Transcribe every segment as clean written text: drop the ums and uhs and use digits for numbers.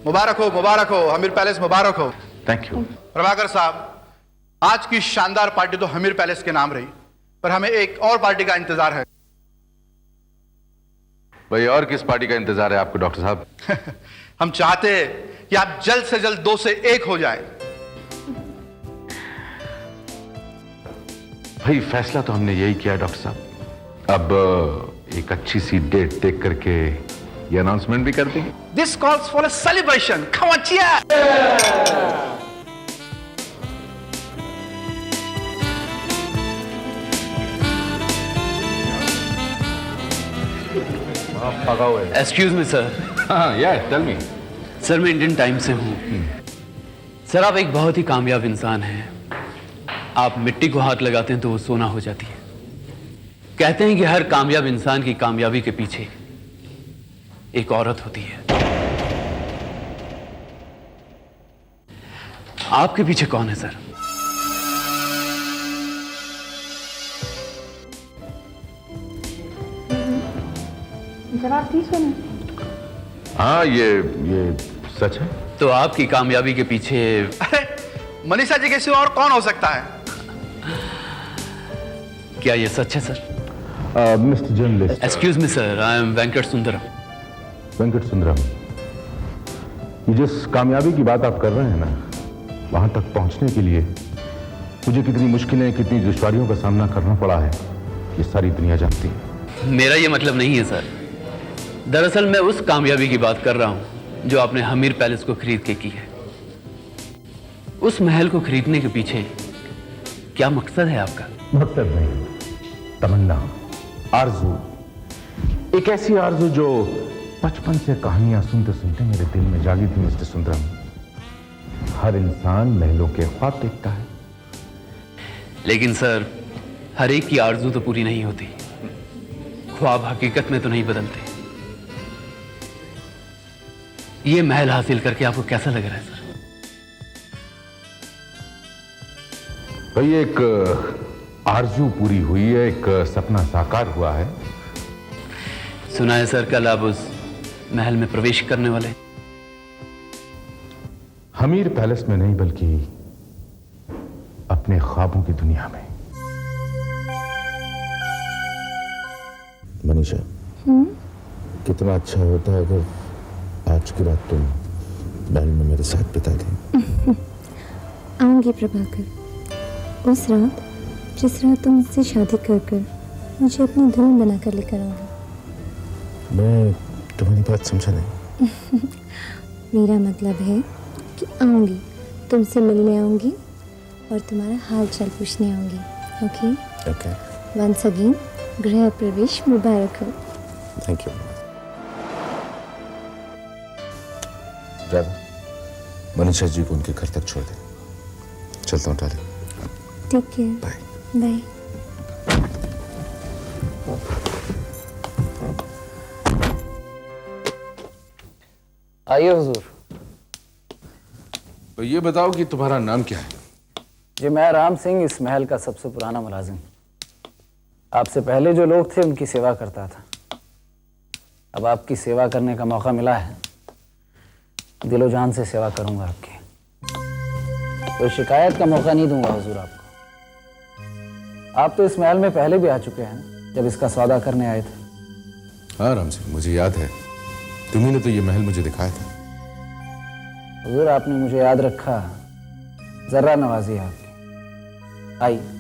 मुबारक हो, हमीर पैलेस मुबारक हो। Thank you. Prabhakar साहब, आज की शानदार पार्टी तो हमीर पैलेस के नाम रही, पर हमें एक और पार्टी का इंतजार है। भाई, और किस पार्टी का इंतजार है आपको डॉक्टर साहब? हम चाहते हैं कि आप जल्द से जल्द 2 से 1 हो जाएं। भाई, फैसला तो हमने यही किया डॉक्टर साहब। अब एक अच्छी सी डेट देख करके ये अनाउंसमेंट भी कर देंगे। This calls for a celebration. Come on, cheer! Excuse me sir. हाँ, या टेल मी। सर, मैं इंडियन टाइम से हूँ। सर, आप एक बहुत ही कामयाब इंसान हैं। आप मिट्टी को हाथ लगाते हैं तो वो सोना हो जाती है। कहते हैं कि हर कामयाब इंसान की कामयाबी के पीछे एक औरत होती है। आपके पीछे कौन है सर? जरा प्लीज सुनिए। हाँ, ये सच है। तो आपकी कामयाबी के पीछे अरे, मनीषा जी के सिवा और कौन हो सकता है? क्या ये सच है sir? Mister journalist. Excuse me sir, I am Venkat Sundaram. Venkat Sundaram, ये जिस कामयाबी की बात आप कर रहे हैं ना, वहां तक पहुंचने के लिए मुझे कितनी मुश्किलें, कितनी दुश्वारियों का सामना करना पड़ा है, ये सारी दुनिया जानती है। मेरा ये मतलब नहीं है सर। दरअसल मैं उस कामयाबी की बात कर रहा हूं जो आपने हमीर पैलेस को खरीद के की है। उस महल को खरीदने के पीछे क्या मकसद है आपका? मकसद नहीं, तमन्ना, आरजू। एक ऐसी आरजू जो बचपन से कहानियां सुनते सुनते मेरे दिल में जागी थी मिस्टर सुंदरम। हर इंसान महलों के ख्वाब देखता है। लेकिन सर, हर एक की आरजू तो पूरी नहीं होती। ख्वाब हकीकत में तो नहीं बदलते। ये महल हासिल करके आपको कैसा लग रहा है सर? भाई, एक आरजू पूरी हुई है, एक सपना साकार हुआ है। सुना है सर, कल आप उस महल में प्रवेश करने वाले। हमीर पैलेस में नहीं, बल्कि अपने ख्वाबों की दुनिया में। मनीषा, कितना अच्छा होता है अगर आज की रात तुम महल में मेरे साथ बिता दें। आऊंगी प्रभाकर, उस रात जिस रात तुम मुझसे शादी कर मुझे अपनी दुल्हन बनाकर लेकर आऊंगी। मैं तुम्हारी बात समझा नहीं। मेरा मतलब है कि आऊंगी, तुमसे मिलने आऊंगी और तुम्हारा हाल चाल पूछने आऊंगी। ओके? ओके। वंस अगेन, गृह प्रवेश मुबारक हो। Thank you. मनीषा जी को उनके घर तक छोड़ दे। चलता हूँ डाले। Take care. बाय। बाय। आइए हुजूर। तो ये बताओ कि तुम्हारा नाम क्या है? जी, मैं राम सिंह, इस महल का सबसे पुराना मुलाजिम। आपसे पहले जो लोग थे उनकी सेवा करता था। अब आपकी सेवा करने का मौका मिला है, दिलो जान से सेवा करूंगा आपकी। कोई शिकायत का मौका नहीं दूंगा हुजूर आपको। आप तो इस महल में पहले भी आ चुके हैं जब इसका सौदा करने आए थे। हाँ राम सिंह, मुझे याद है। तुम्ही ने तो ये महल मुझे दिखाया था। हुजूर, आपने मुझे याद रखा, जर्रा नवाजी है आपकी। आइए।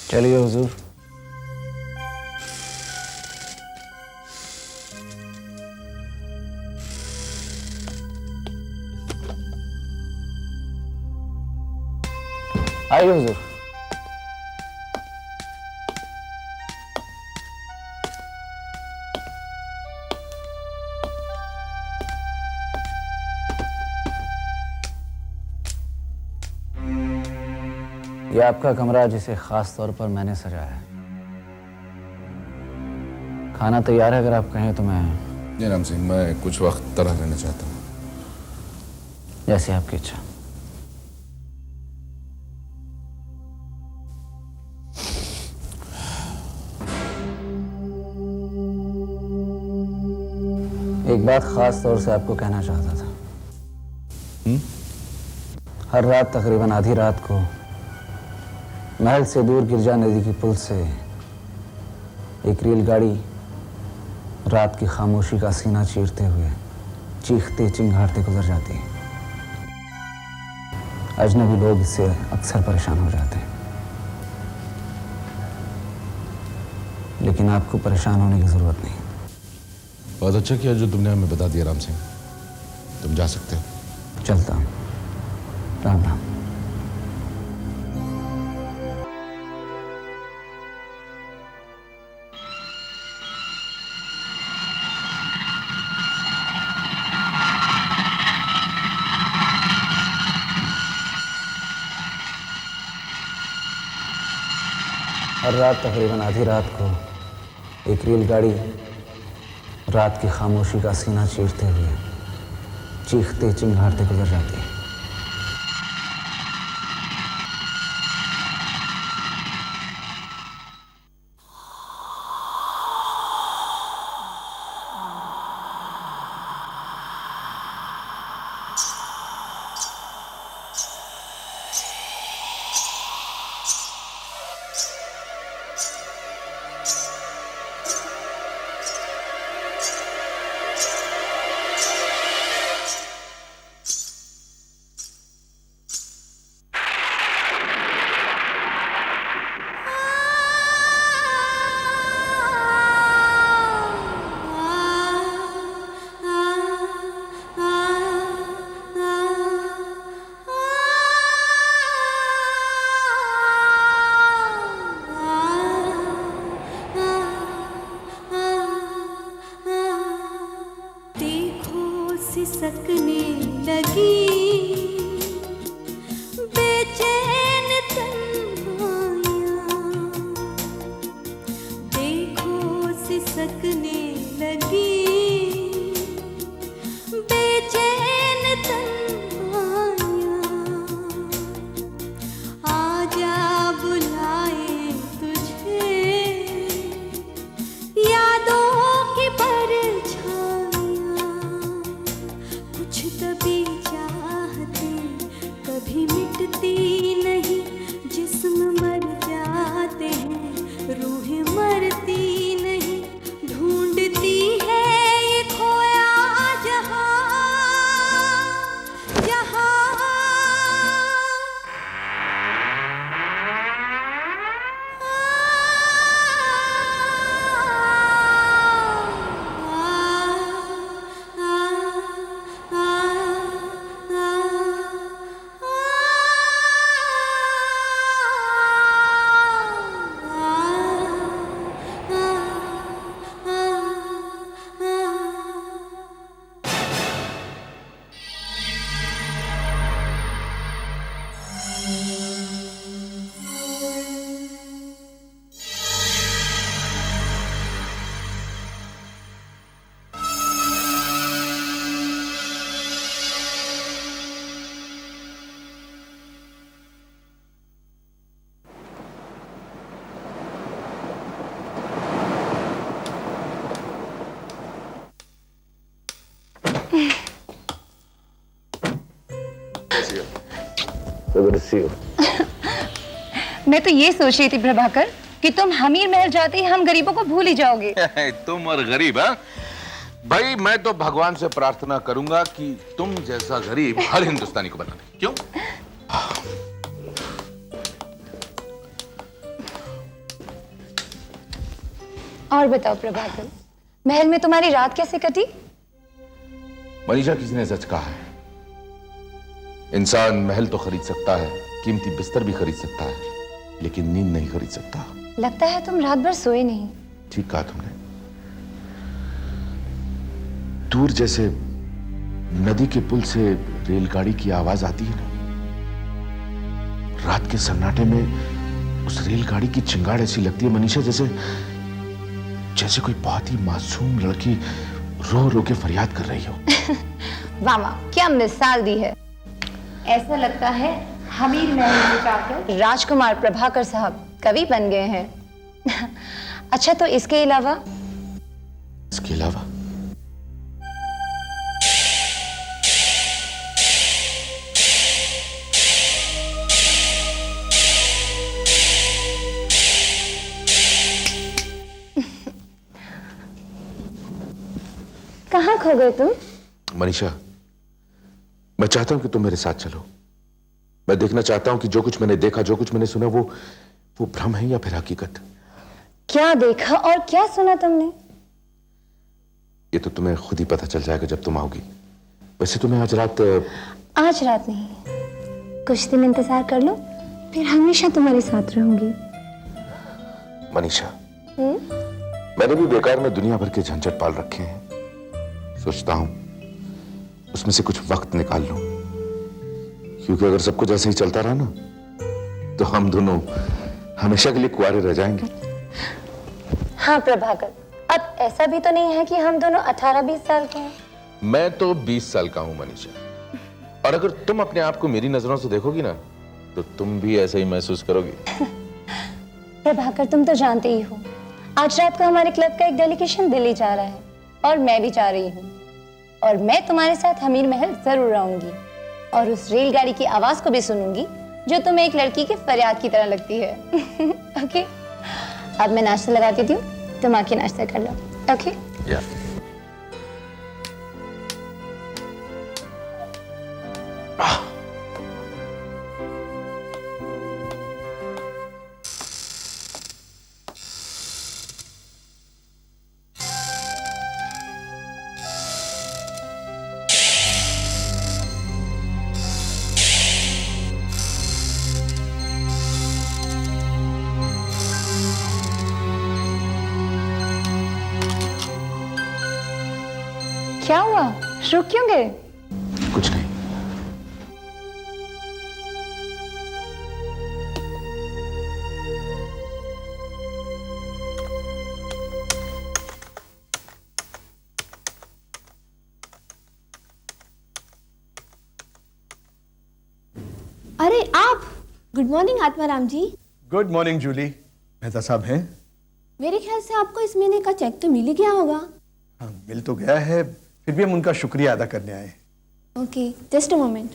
चलिए हुजूर। आइए हुजूर। यह आपका कमरा जिसे खास तौर पर मैंने सजाया है। खाना तैयार है, अगर आप कहें तो मैं। जी राम सिंह, मैं कुछ वक्त तरह रहना चाहता हूँ। जैसे आपकी इच्छा। एक बात खास तौर से आपको कहना चाहता था। हर रात तकरीबन आधी रात को महल से दूर गिरजा नदी की पुल से एक रेलगाड़ी रात की खामोशी का सीना चीरते हुए चीखते चिंगारते गुजर जाती है। अजनबी लोग इससे अक्सर परेशान हो जाते हैं, लेकिन आपको परेशान होने की जरूरत नहीं। बहुत अच्छा किया जो तुमने हमें बता दिया राम सिंह। तुम जा सकते हो। चलता हूं। राम राम। हर रात तकरीबन आधी रात को एक रेलगाड़ी रात की खामोशी का सीना चीरते हुए चीखते चिंगारते गुजर जाती है। सिसकने लगी बेचैन तन्हाइयाँ, देखो सिसकने लगी बेचैन तन्हाइयाँ, आजा बुलाए तुझे यादों की तभी चाहते कभी मिटती नहीं, जिस्म मर जाते हैं रूहें मरती नहीं, ढूंढती है ये खोया जहां जहां। मैं तो ये सोच रही थी प्रभाकर कि तुम हमीर महल जाते ही हम गरीबों को भूल ही जाओगे। तुम और गरीब? हाँ भाई, मैं तो भगवान से प्रार्थना करूंगा कि तुम जैसा गरीब हर हिंदुस्तानी को बना दे। क्यों? और बताओ प्रभाकर, महल में तुम्हारी रात कैसे कटी? मनीषा, किसी ने सच कहा है, इंसान महल तो खरीद सकता है, कीमती बिस्तर भी खरीद सकता है, लेकिन नींद नहीं खरीद सकता। लगता है तुम रात भर सोए नहीं। ठीक कहा तुमने। दूर जैसे नदी के पुल से रेलगाड़ी की आवाज आती है ना, रात के सन्नाटे में उस रेलगाड़ी की चिंगाड़ ऐसी लगती है मनीषा, जैसे जैसे कोई बहुत ही मासूम लड़की रो रो के फरियाद कर रही हो। वाह वाह, क्या मिसाल दी है। ऐसा लगता है हमीर महल में जाकर राजकुमार प्रभाकर साहब कवि बन गए हैं। अच्छा, तो इसके अलावा? इसके अलावा कहाँ खो गए तुम? मनीषा, मैं चाहता हूं कि तुम मेरे साथ चलो। मैं देखना चाहता हूं कि जो कुछ मैंने देखा, जो कुछ मैंने सुना, वो भ्रम है या फिर हकीकत। क्या देखा और क्या सुना तुमने? ये तो तुम्हें खुद ही पता चल जाएगा जब तुम आओगी। वैसे तुम्हें आज रात नहीं, कुछ दिन इंतजार कर लो, फिर हमेशा तुम्हारे साथ रहूंगी। मनीषा, मैंने भी बेकार में दुनिया भर के झंझट पाल रखे हैं। सोचता हूं उसमें से कुछ वक्त निकाल लूं, क्योंकि अगर सब कुछ ऐसे ही चलता रहा ना, तो हम दोनों हमेशा के लिए कुंवारे रह जाएंगे। हाँ प्रभाकर, अब ऐसा भी तो नहीं है कि हम दोनों 18-20 साल के हैं। मैं तो 20 साल का हूं मनीषा, और अगर तुम अपने आप को मेरी नजरों से देखोगी ना, तो तुम भी ऐसा ही महसूस करोगी। प्रभाकर, तुम तो जानते ही हो, आज रात को हमारे क्लब का एक डेलीगेशन दिल्ली जा रहा है और मैं भी जा रही हूँ, और मैं तुम्हारे साथ हमीर महल जरूर रहूंगी और उस रेलगाड़ी की आवाज को भी सुनूंगी जो तुम्हें एक लड़की की फरियाद की तरह लगती है। ओके, अब मैं नाश्ता लगा देती हूँ, तुम आके नाश्ता कर लो। ओके? या। क्या हुआ, रुक क्यों गए? कुछ नहीं। अरे आप, good morning Atmaram ji. Good morning Julie. Mehta साहब हैं? मेरे ख्याल से आपको इस महीने का चेक तो मिल ही गया होगा। हाँ, मिल तो गया है, फिर भी हम उनका शुक्रिया अदा करने आए हैं। Okay, just a moment.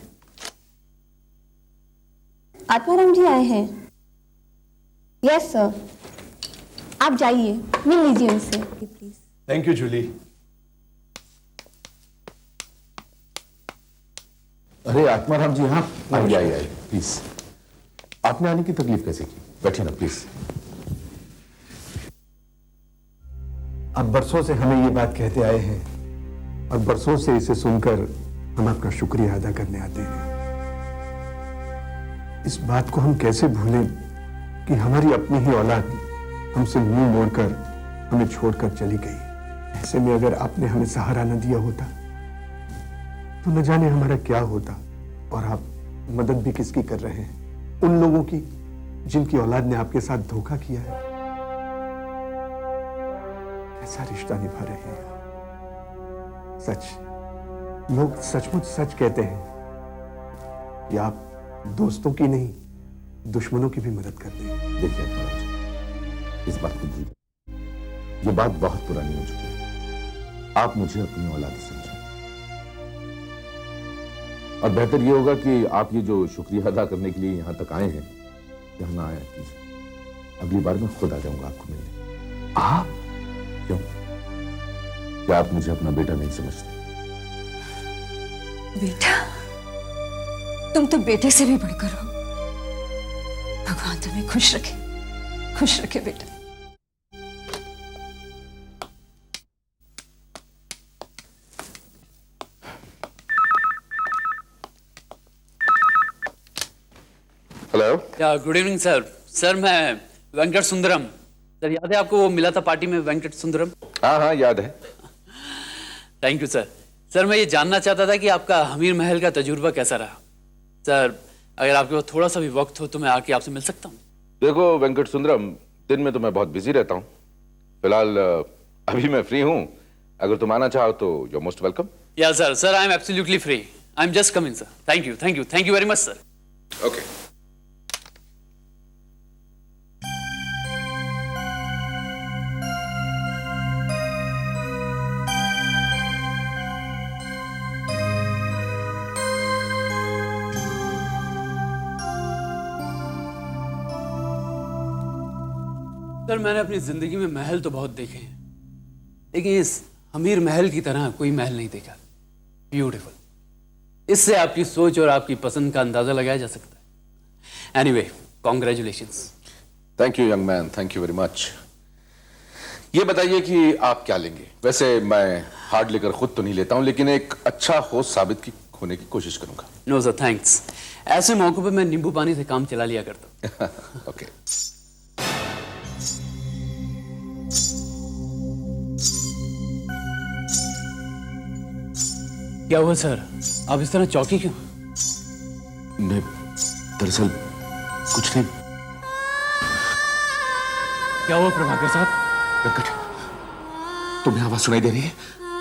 Atmaram ji आए हैं। यस सर, आप जाइए, मिल लीजिए उनसे प्लीज। Thank you Jully. अरे आत्माराम जी, हाँ आइए प्लीज। आपने आने की तकलीफ कैसे की? बैठिए ना प्लीज। अब बरसों से हमें ये बात कहते आए हैं और बरसों से इसे सुनकर हम आपका शुक्रिया अदा करने आते हैं। इस बात को हम कैसे भूलें कि हमारी अपनी ही औलाद हमसे मुंह मोड़कर हमें छोड़कर चली गई। ऐसे में अगर आपने हमें सहारा न दिया होता तो न जाने हमारा क्या होता। और आप मदद भी किसकी कर रहे हैं? उन लोगों की जिनकी औलाद ने आपके साथ धोखा किया है। कैसा रिश्ता निभा रहे हैं आप। सच, लोग सचमुच सच कहते हैं कि आप दोस्तों की नहीं, दुश्मनों की भी मदद करते हैं। देखिए आत्माराम जी, इस बात को भूल जाइए। ये बात बहुत पुरानी हो चुकी है। आप मुझे अपनी औलाद समझें, और बेहतर ये होगा कि आप ये जो शुक्रिया अदा करने के लिए यहाँ तक आए हैं, यहाँ ना आया कीजिए। अगली बार मैं खुद आ जाऊंगा आपको मिलने। आप? क्यों? क्या आप मुझे अपना बेटा नहीं समझते? बेटा, तुम तो बेटे से भी बढ़कर हो। भगवान तुम्हें खुश रखे बेटा। Hello. Good evening sir. Sir मैं वेंकट सुंदरम। सर याद है आपको, वो मिला था पार्टी में वेंकट सुंदरम? हाँ याद है। Thank you sir. सर मैं ये जानना चाहता था कि आपका हमीर महल का तजुर्बा कैसा रहा। सर अगर आपके पास थोड़ा सा भी वक्त हो तो मैं आके आपसे मिल सकता हूँ? देखो वेंकट सुंदरम, दिन में तो मैं बहुत बिजी रहता हूँ। फिलहाल अभी मैं फ्री हूँ। अगर तुम आना चाहो तो यू आर मोस्ट वेलकम। या sir, I am absolutely free. I am just coming sir. Thank you very much sir. Okay. Sir, मैंने अपनी जिंदगी में महल तो बहुत देखे हैं, लेकिन इस अमीर महल की तरह कोई महल नहीं देखा। ब्यूटीफुल। इससे आपकी सोच और आपकी पसंद का अंदाजा लगाया जा सकता है। Anyway, congratulations. Thank you young man, thank you very much. ये बताइए कि आप क्या लेंगे? वैसे मैं हार्ड लेकर खुद तो नहीं लेता हूं, लेकिन एक अच्छा होस्ट साबित होने की कोशिश करूंगा। No sir, thanks. ऐसे मौकों पे मैं नींबू पानी से काम चला लिया करता हूं। ओके। क्या हुआ सर, आप इस तरह चौंकी क्यों? नहीं, दरअसल कुछ नहीं। क्या हुआ प्रभाकर साहब? वेंकट, तुम्हें आवाज सुनाई दे रही है?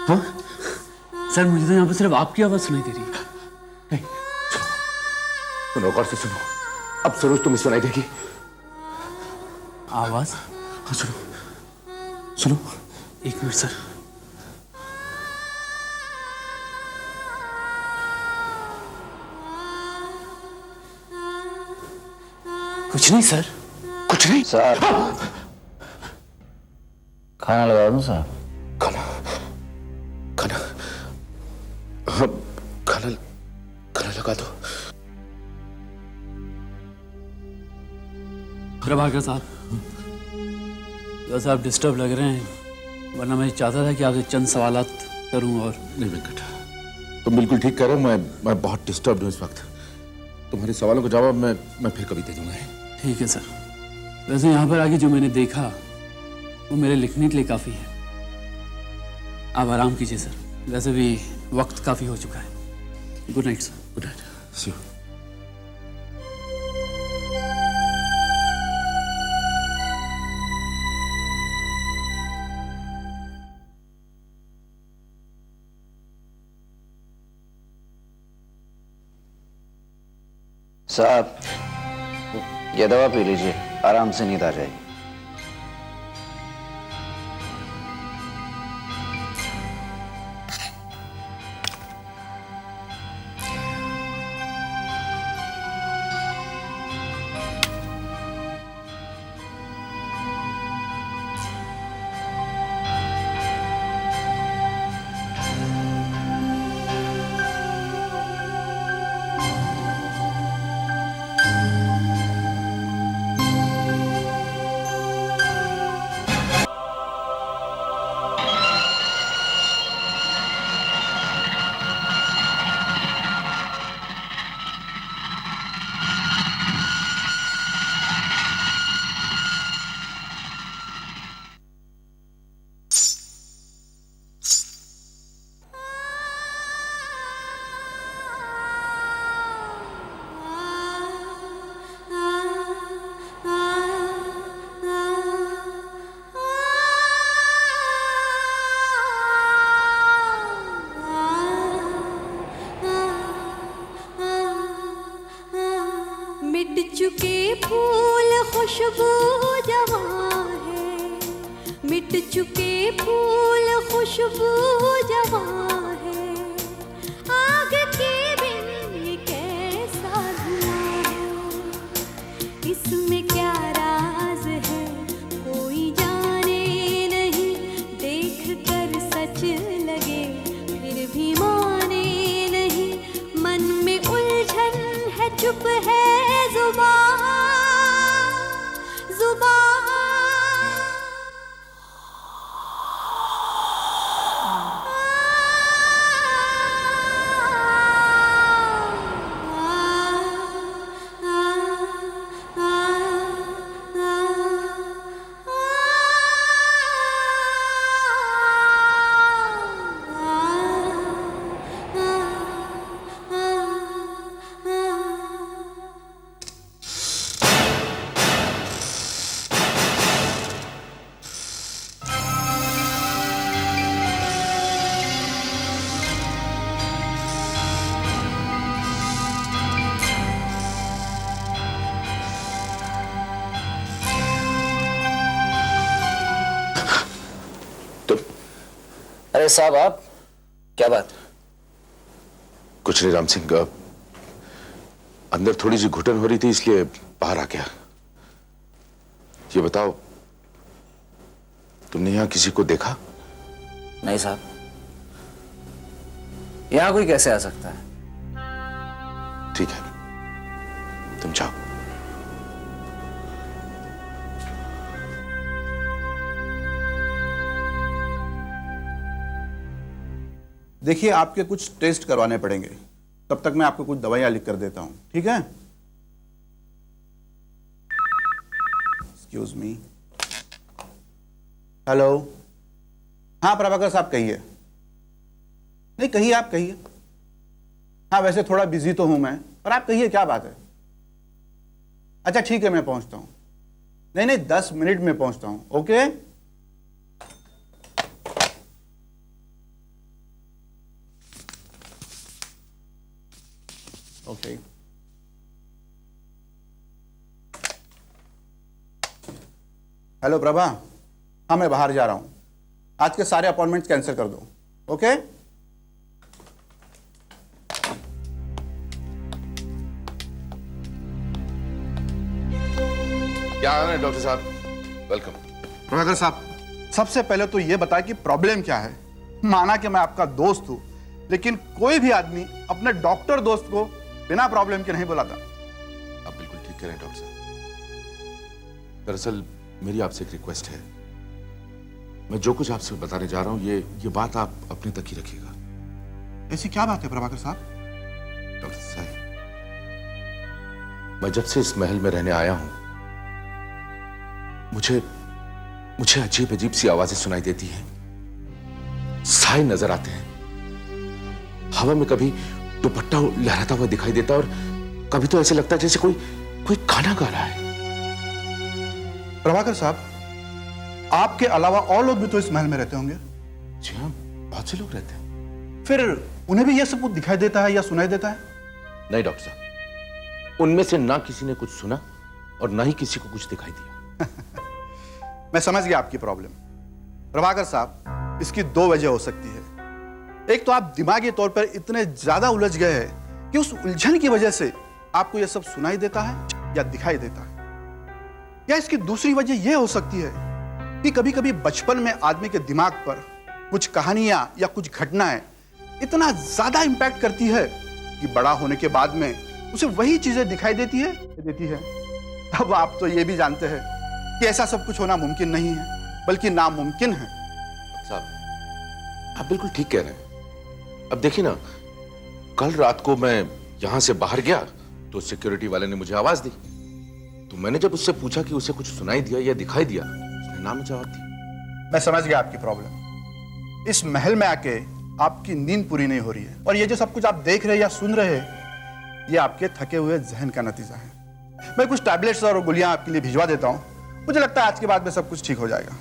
हाँ? सर, मुझे तो यहाँ पर सिर्फ आपकी आवाज सुनाई दे रही है। नहीं, सुनो गौर से सुनो। अब जरूर तुम्हें सुनाई देगी आवाज। हाँ, सुनो सुनो। एक मिनट सर। कुछ नहीं सर, कुछ नहीं। साहब, खाना लगा दूं साहब? खाना खाना हाँ, खाना खाना लगा दो। प्रभाकर साहब, वैसे आप डिस्टर्ब लग रहे हैं, वरना मैं चाहता था कि आपसे चंद सवालात करूं। और नहीं वेंकट, तुम बिल्कुल ठीक कह रहे हो। मैं बहुत डिस्टर्ब हूँ इस वक्त। तुम्हारे सवालों का जवाब मैं फिर कभी दे दूंगा। ठीक है सर। वैसे यहाँ पर आके जो मैंने देखा वो मेरे लिखने के लिए काफ़ी है। आप आराम कीजिए सर, वैसे भी वक्त काफ़ी हो चुका है। Good night sir. Good night. See you. साहब, ये दवा पी लीजिए, आराम से नींद आ जाएगी। चुके फूल खुशबू जवां है, मिट चुके फूल खुशबू जवां है, आग के बिन ये कैसा धुआं है, इसमें क्या राज है कोई जाने नहीं, देख कर सच लगे फिर भी माने नहीं, मन में उलझन है चुप है जुबान जुबान। तुम? अरे साहब आप, क्या बात? कुछ नहीं राम सिंह, अंदर थोड़ी सी घुटन हो रही थी इसलिए बाहर आ गया। ये बताओ, तुमने यहां किसी को देखा? नहीं साहब, यहां कोई कैसे आ सकता है? ठीक है, तुम जाओ। देखिए, आपके कुछ टेस्ट करवाने पड़ेंगे, तब तक मैं आपको कुछ दवाइयां लिख कर देता हूं, ठीक है? Excuse me. हेलो, हाँ प्रभाकर साहब कहिए। नहीं कहिए, आप कहिए। हाँ वैसे थोड़ा बिजी तो हूं मैं, पर आप कहिए क्या बात है। अच्छा ठीक है, मैं पहुंचता हूं। नहीं नहीं 10 मिनट में पहुंचता हूं, ओके? ओके। हेलो प्रभा, हाँ मैं बाहर जा रहा हूं, आज के सारे अपॉइंटमेंट्स कैंसिल कर दो, ओके? क्या हाल है डॉक्टर साहब? वेलकम। प्रभाकर साहब, सबसे पहले तो यह बताएं कि प्रॉब्लम क्या है। माना कि मैं आपका दोस्त हूं, लेकिन कोई भी आदमी अपने डॉक्टर दोस्त को बिना प्रॉब्लम के नहीं बुलाता। आप बिल्कुल ठीक कह रहे हैं डॉक्टर साहब। दरअसल मेरी आपसे एक रिक्वेस्ट है। मैं जो कुछ आपसे बताने जा रहा हूं ये बात आप अपने तक ही रखिएगा। ऐसी क्या बात है प्रभाकर साहब? डॉक्टर साहब, मैं जब से इस महल में रहने आया हूं, मुझे अजीब अजीब सी आवाजें सुनाई देती हैं, साए नजर आते हैं, हवा में कभी दुपट्टा लहराता हुआ दिखाई देता और कभी तो ऐसे लगता है जैसे कोई गाना गा रहा है। प्रभाकर साहब, आपके अलावा और लोग भी तो इस महल में रहते होंगे। जी हाँ, बहुत से लोग रहते हैं। फिर उन्हें भी यह सब कुछ दिखाई देता है या सुनाई देता है? नहीं डॉक्टर साहब, उनमें से ना किसी ने कुछ सुना और ना ही किसी को कुछ दिखाई दिया। मैं समझ गया आपकी प्रॉब्लम। प्रभाकर साहब, इसकी 2 वजह हो सकती है। एक तो आप दिमागी तौर पर इतने ज्यादा उलझ गए हैं कि उस उलझन की वजह से आपको यह सब सुनाई देता है या दिखाई देता है, या इसकी दूसरी वजह यह हो सकती है कि कभी कभी बचपन में आदमी के दिमाग पर कुछ कहानियां या कुछ घटनाएं इतना ज्यादा इंपैक्ट करती है कि बड़ा होने के बाद में उसे वही चीजें दिखाई देती है। अब आप तो ये भी जानते हैं कि ऐसा सब कुछ होना मुमकिन नहीं है, बल्कि नामुमकिन है। साहब, आप बिल्कुल ठीक कह रहे हैं। अब देखिए ना, कल रात को मैं यहां से बाहर गया तो सिक्योरिटी वाले ने मुझे आवाज दी, तो मैंने जब उससे पूछा कि उसे कुछ सुनाई दिया या दिखाई दिया, उसने ना में जवाब दिया। मैं समझ गया आपकी प्रॉब्लम। इस महल में आके आपकी नींद पूरी नहीं हो रही है, और ये जो सब कुछ आप देख रहे या सुन रहे हैं, ये आपके थके हुए जहन का नतीजा है। मैं कुछ टैबलेट्स और गोलियां आपके लिए भिजवा देता हूं, मुझे लगता है आज के बाद में सब कुछ ठीक हो जाएगा।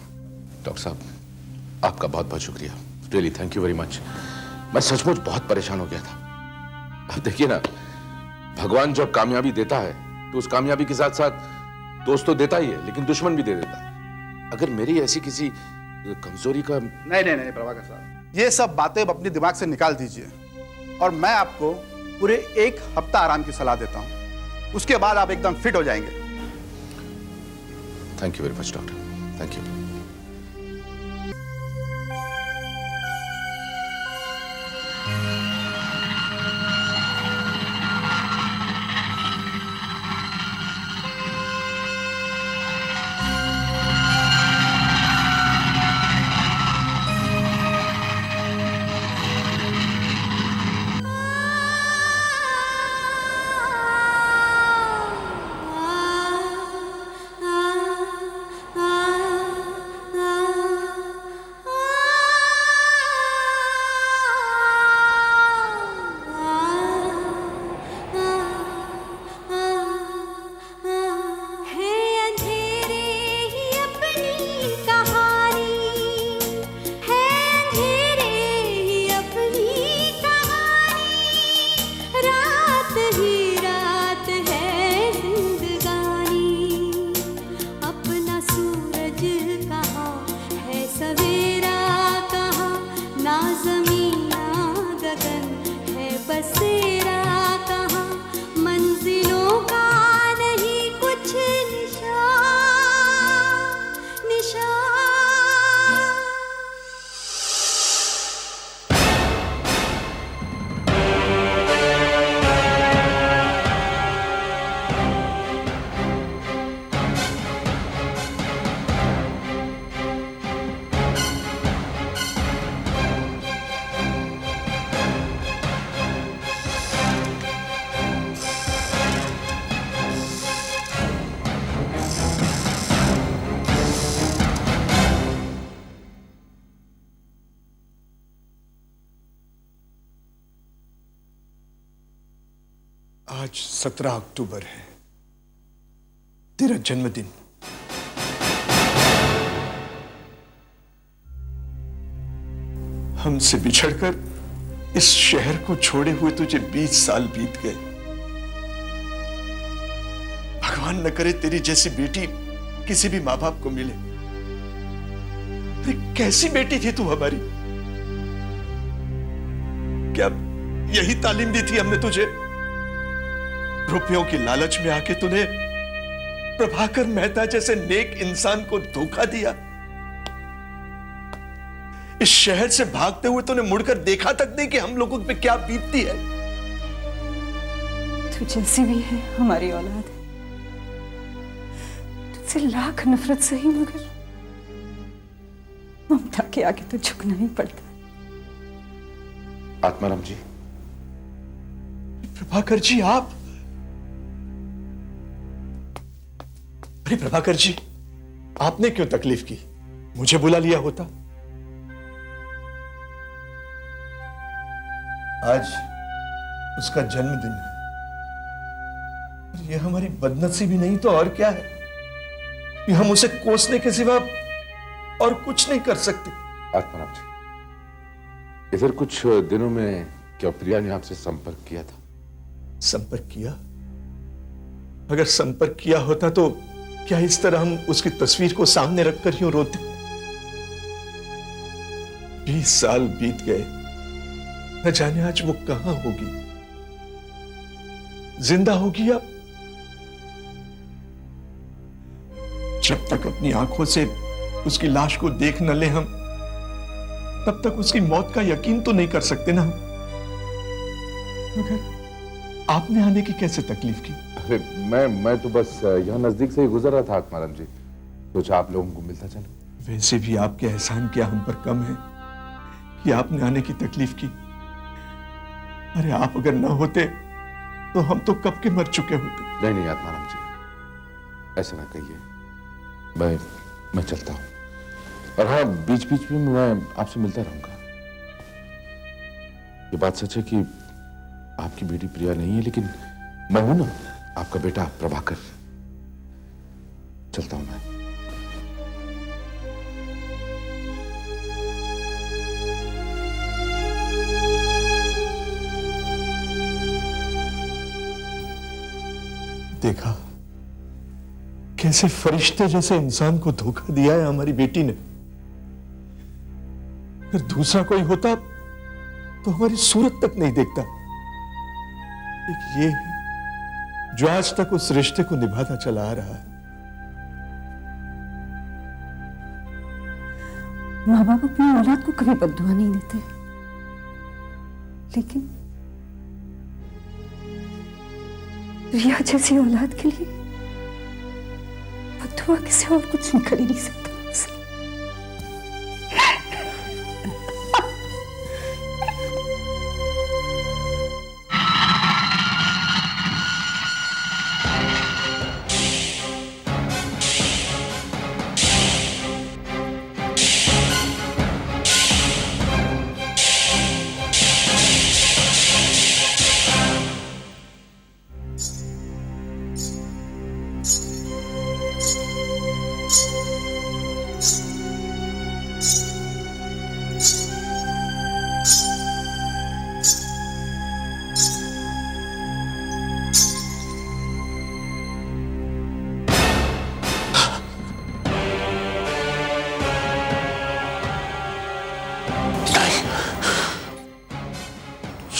डॉक्टर साहब, आपका बहुत बहुत शुक्रिया, really thank you very much. मैं सचमुच बहुत परेशान हो गया था। अब देखिए ना, भगवान जब कामयाबी देता है तो उस कामयाबी के साथ साथ दोस्त तो देता ही है, लेकिन दुश्मन भी दे देता है। अगर मेरी ऐसी किसी कमजोरी का... नहीं प्रभाकर साहब, ये सब बातें अपने दिमाग से निकाल दीजिए, और मैं आपको पूरे 1 हफ्ता आराम की सलाह देता हूं। उसके बाद आप एकदम फिट हो जाएंगे। Thank you very much doctor, thank you. आज 17 अक्टूबर है, तेरा जन्मदिन। हमसे बिछड़कर इस शहर को छोड़े हुए तुझे 20 साल बीत गए। भगवान न करे तेरी जैसी बेटी किसी भी माँ बाप को मिले। अरे कैसी बेटी थी तू हमारी। क्या यही तालीम दी थी हमने तुझे? रुपयों की लालच में आके तूने प्रभाकर मेहता जैसे नेक इंसान को धोखा दिया। इस शहर से भागते हुए तूने मुड़कर देखा तक नहीं कि हम लोगों पे क्या बीतती है। तू जैसी भी है हमारी औलाद है। तुझसे लाख नफरत सही, मगर ममता के आगे तो झुकना ही पड़ता। आत्माराम जी। प्रभाकर जी आप? अरे प्रभाकर जी, आपने क्यों तकलीफ की? मुझे बुला लिया होता। आज उसका जन्मदिन है। ये हमारी बदनसीबी नहीं तो और क्या है? कि हम उसे कोसने के सिवा और कुछ नहीं कर सकते। आत्माराम जी, इधर कुछ दिनों में क्या प्रिया ने आपसे संपर्क किया था? संपर्क किया? अगर संपर्क किया होता तो क्या इस तरह हम उसकी तस्वीर को सामने रखकर यूं रोते? 20 साल बीत गए, न जाने आज वो कहां होगी, जिंदा होगी या? जब तक अपनी आंखों से उसकी लाश को देख न ले हम, तब तक उसकी मौत का यकीन तो नहीं कर सकते ना हम। मगर आपने आने की कैसे तकलीफ की? अरे मैं तो बस यहाँ नजदीक से ही गुजर रहा था आत्माराम जी, सोचा आप लोगों को मिलता चलो। वैसे भी आपके एहसान क्या हम पर कम है कि आपने आने की तकलीफ की। अरे आप अगर ना होते तो हम तो कब के मर चुके होते। नहीं आत्माराम जी, ऐसा ना कहिए। मैं चलता हूँ, और हाँ, बीच बीच में मैं आपसे मिलता रहूंगा। ये बात सच है कि आपकी बेटी प्रिया नहीं है, लेकिन मैं हूं ना, आपका बेटा प्रभाकर। चलता हूं मैं। देखा कैसे फरिश्ते जैसे इंसान को धोखा दिया है हमारी बेटी ने। अगर दूसरा कोई होता तो हमारी सूरत तक नहीं देखता। एक ये है जो आज तक उस रिश्ते को निभाता चला आ रहा है। माँ बाप अपनी औलाद को कभी बद्दुआ नहीं देते, लेकिन रिया जैसी औलाद के लिए बद्दुआ किसी और कुछ निकल ही नहीं सकता।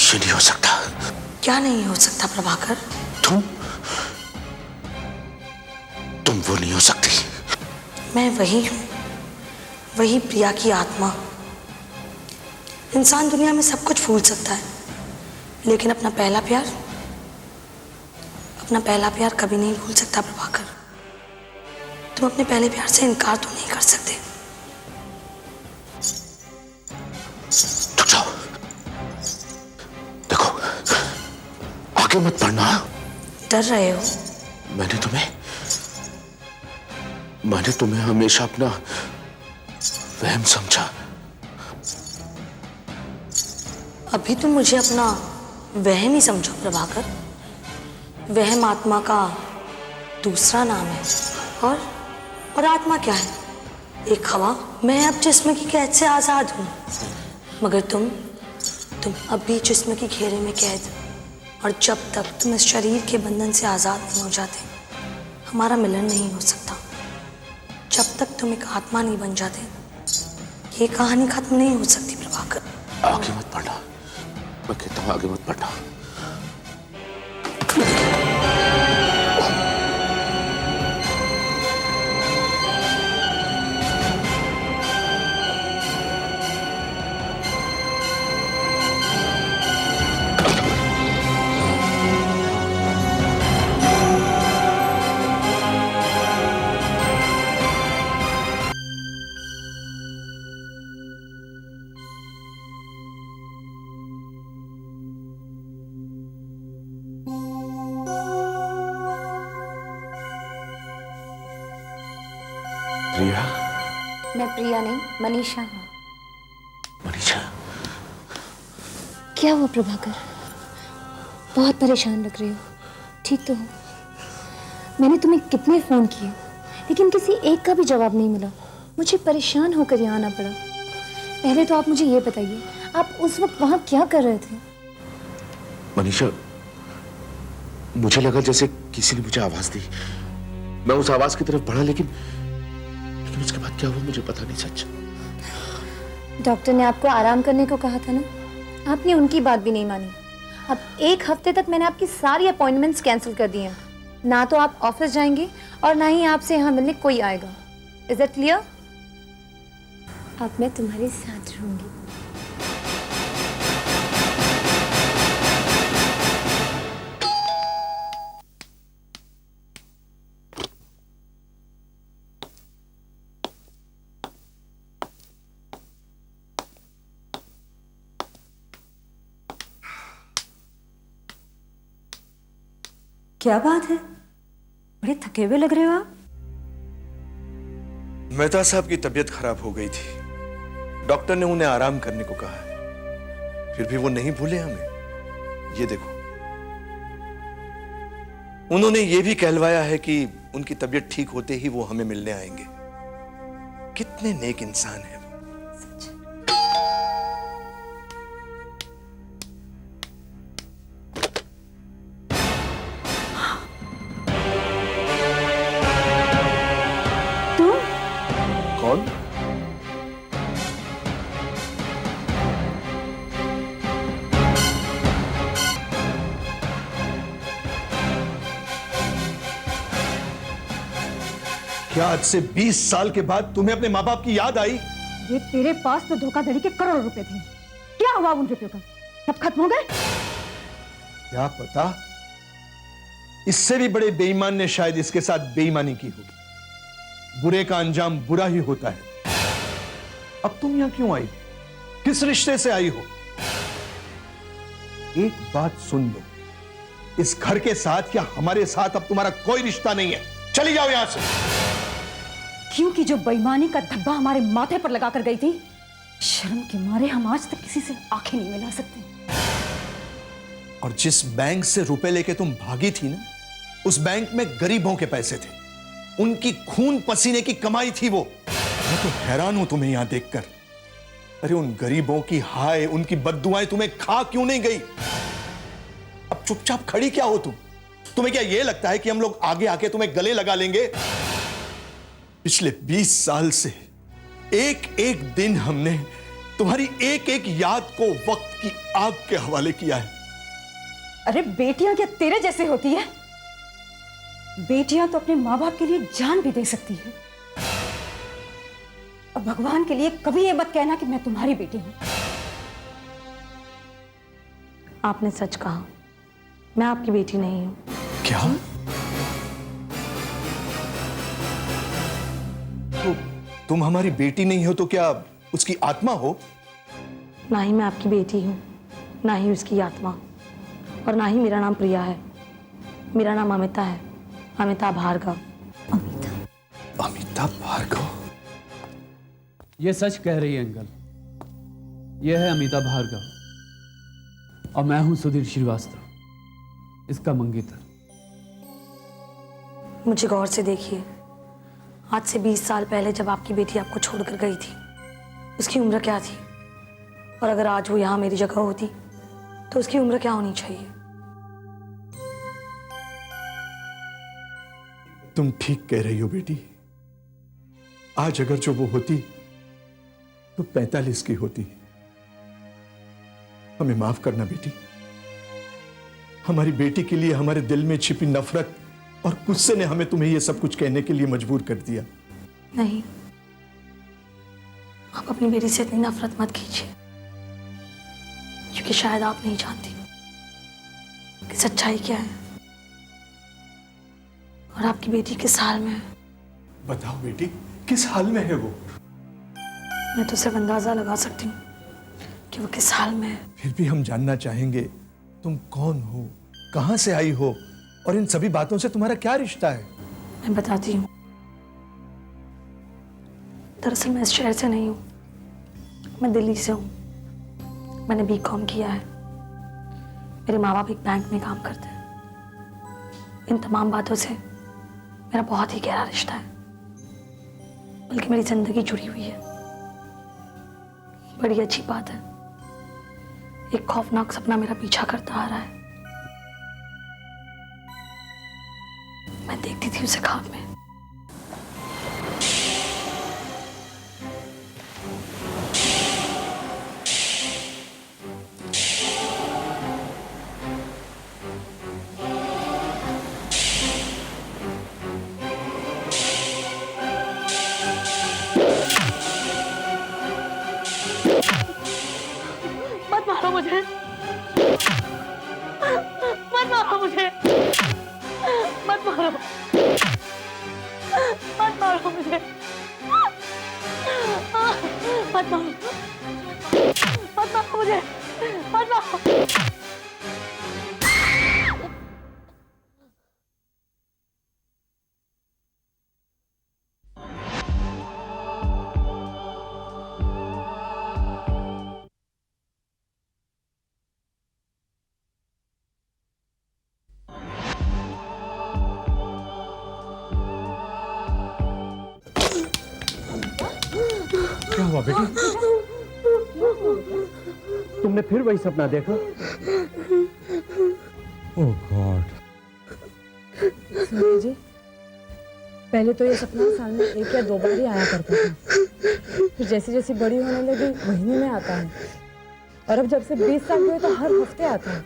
ये नहीं हो सकता। क्या नहीं हो सकता प्रभाकर? तुम वो नहीं हो सकती। मैं वही हूं, वही प्रिया की आत्मा। इंसान दुनिया में सब कुछ भूल सकता है, लेकिन अपना पहला प्यार कभी नहीं भूल सकता प्रभाकर। तुम अपने पहले प्यार से इनकार तो नहीं कर सकते। रुक जाओ, देखो आगे मत बढ़ना। डर रहे हो? मैंने तुम्हें हमेशा अपना वहम समझा। अभी तुम मुझे अपना वहम ही समझो प्रभाकर। वहम आत्मा का दूसरा नाम है। और आत्मा क्या है? एक हवा। मैं अब जिस्म की कैद से आज़ाद हूँ, मगर तुम अब भी जिस्म के घेरे में कैद। और जब तक तुम इस शरीर के बंधन से आज़ाद नहीं हो जाते, हमारा मिलन नहीं हो सकता। जब तक तुम एक आत्मा नहीं बन जाते, ये कहानी खत्म नहीं हो सकती प्रभाकर। आगे मत बढ़ना, मैं कहता हूँ आगे मत बढ़ना। प्रिया? मैं प्रिया नहीं, मनीषा हूँ। मनीषा? क्या हुआ प्रभाकर? बहुत परेशान लग रहे हो। ठीक तो हो? मैंने तुम्हें कितने फोन किए, लेकिन किसी एक का भी जवाब नहीं मिला। मुझे परेशान होकर यहाँ आना पड़ा। पहले तो आप मुझे ये बताइए, आप उस वक्त वहाँ क्या कर रहे थे? मनीषा, मुझे लगा जैसे किसी ने मुझे आवाज दी। मैं उस आवाज की तरफ बढ़ा, लेकिन उसके बाद क्या हुआ मुझे पता नहीं। सच, डॉक्टर ने आपको आराम करने को कहा था ना, आपने उनकी बात भी नहीं मानी। अब 1 हफ्ते तक मैंने आपकी सारी अपॉइंटमेंट्स कैंसिल कर दी हैं। ना तो आप ऑफिस जाएंगे और ना ही आपसे यहाँ मिलने कोई आएगा। Is it clear? अब मैं तुम्हारे साथ रहूंगी। क्या बात है, बड़े थके हुए लग रहे हो आप। मेहता साहब की तबीयत खराब हो गई थी। डॉक्टर ने उन्हें आराम करने को कहा है, फिर भी वो नहीं भूले हमें। ये देखो, उन्होंने ये भी कहलवाया है कि उनकी तबीयत ठीक होते ही वो हमें मिलने आएंगे। कितने नेक इंसान हैं। कौन? क्या आज से 20 साल के बाद तुम्हें अपने माँ बाप की याद आई? ये तेरे पास तो धोखाधड़ी के करोड़ों रुपए थे। क्या हुआ उन रुपयों का? सब खत्म हो गए? क्या पता, इससे भी बड़े बेईमान ने शायद इसके साथ बेईमानी की होगी। बुरे का अंजाम बुरा ही होता है। अब तुम यहां क्यों आई? किस रिश्ते से आई हो? एक बात सुन लो, इस घर के साथ या हमारे साथ अब तुम्हारा कोई रिश्ता नहीं है। चली जाओ यहां से। क्योंकि जो बेईमानी का धब्बा हमारे माथे पर लगाकर गई थी, शर्म के मारे हम आज तक किसी से आंखें नहीं मिला सकते। और जिस बैंक से रुपए लेके तुम भागी थी ना, उस बैंक में गरीबों के पैसे थे। उनकी खून पसीने की कमाई थी वो। मैं तो हैरान हूं तुम्हें यहां देखकर। अरे उन गरीबों की हाय, उनकी बद्दुआएं तुम्हें खा क्यों नहीं गई? अब चुपचाप खड़ी क्या हो तुम? तुम्हें क्या यह लगता है कि हम लोग आगे आके तुम्हें गले लगा लेंगे? पिछले 20 साल से एक एक दिन हमने तुम्हारी एक एक याद को वक्त की आग के हवाले किया है। अरे बेटियां क्या तेरे जैसे होती है? बेटियां तो अपने माँ बाप के लिए जान भी दे सकती है। और भगवान के लिए कभी ये मत कहना कि मैं तुम्हारी बेटी हूं। आपने सच कहा, मैं आपकी बेटी नहीं हूं। क्या? तो तुम हमारी बेटी नहीं हो तो क्या उसकी आत्मा हो? ना ही मैं आपकी बेटी हूं, ना ही उसकी आत्मा, और ना ही मेरा नाम प्रिया है। मेरा नाम अमिता है, अमिता भार्गव। अमिता भार्गव? ये सच कह रही है अंकल। ये है अमिता भार्गव और मैं हूं सुधीर श्रीवास्तव, इसका मंगेतर। मुझे गौर से देखिए, आज से 20 साल पहले जब आपकी बेटी आपको छोड़कर गई थी, उसकी उम्र क्या थी? और अगर आज वो यहाँ मेरी जगह होती तो उसकी उम्र क्या होनी चाहिए? तुम ठीक कह रही हो बेटी। आज अगर जो वो होती तो 45 की होती। हमें माफ करना बेटी। हमारी बेटी के लिए हमारे दिल में छिपी नफरत और गुस्से ने हमें तुम्हें यह सब कुछ कहने के लिए मजबूर कर दिया। नहीं, आप अपनी बेटी से इतनी नफरत मत कीजिए, क्योंकि शायद आप नहीं जानती कि सच्चाई क्या है और आपकी बेटी किस हाल में है। बताओ बेटी, किस हाल में है वो? मैं तो सिर्फ अंदाजा लगा सकती हूँ कि वो किस हाल में है। फिर भी हम जानना चाहेंगे तुम कौन हो, कहां से आई हो और इन सभी बातों से तुम्हारा क्या रिश्ता है? मैं बताती हूँ। दरअसल मैं इस शहर से नहीं हूँ, मैं दिल्ली से हूँ। मैंने बीकॉम किया है। मेरे माँ बाप एक बैंक में काम करते हैं। इन तमाम बातों से मेरा बहुत ही गहरा रिश्ता है, बल्कि मेरी जिंदगी जुड़ी हुई है। बड़ी अच्छी बात है, एक खौफनाक सपना मेरा पीछा करता आ रहा है। मैं देखती थी उसे ख्वाब में। मत मारो मुझे, मत मारो मुझे, मत मारो, मत मारो मुझे, मत मारो, मत मारो मुझे, मत मारो। क्या हुआ बेटी? तुमने फिर वही सपना देखा? ओह गॉड। सूर्य जी, पहले तो ये सपना साल में 1 या 2 बार ही आया करता था। फिर जैसे जैसे बड़ी होने लगी महीने में आता है, और अब जब से 20 साल हुए तो हर हफ्ते आता है।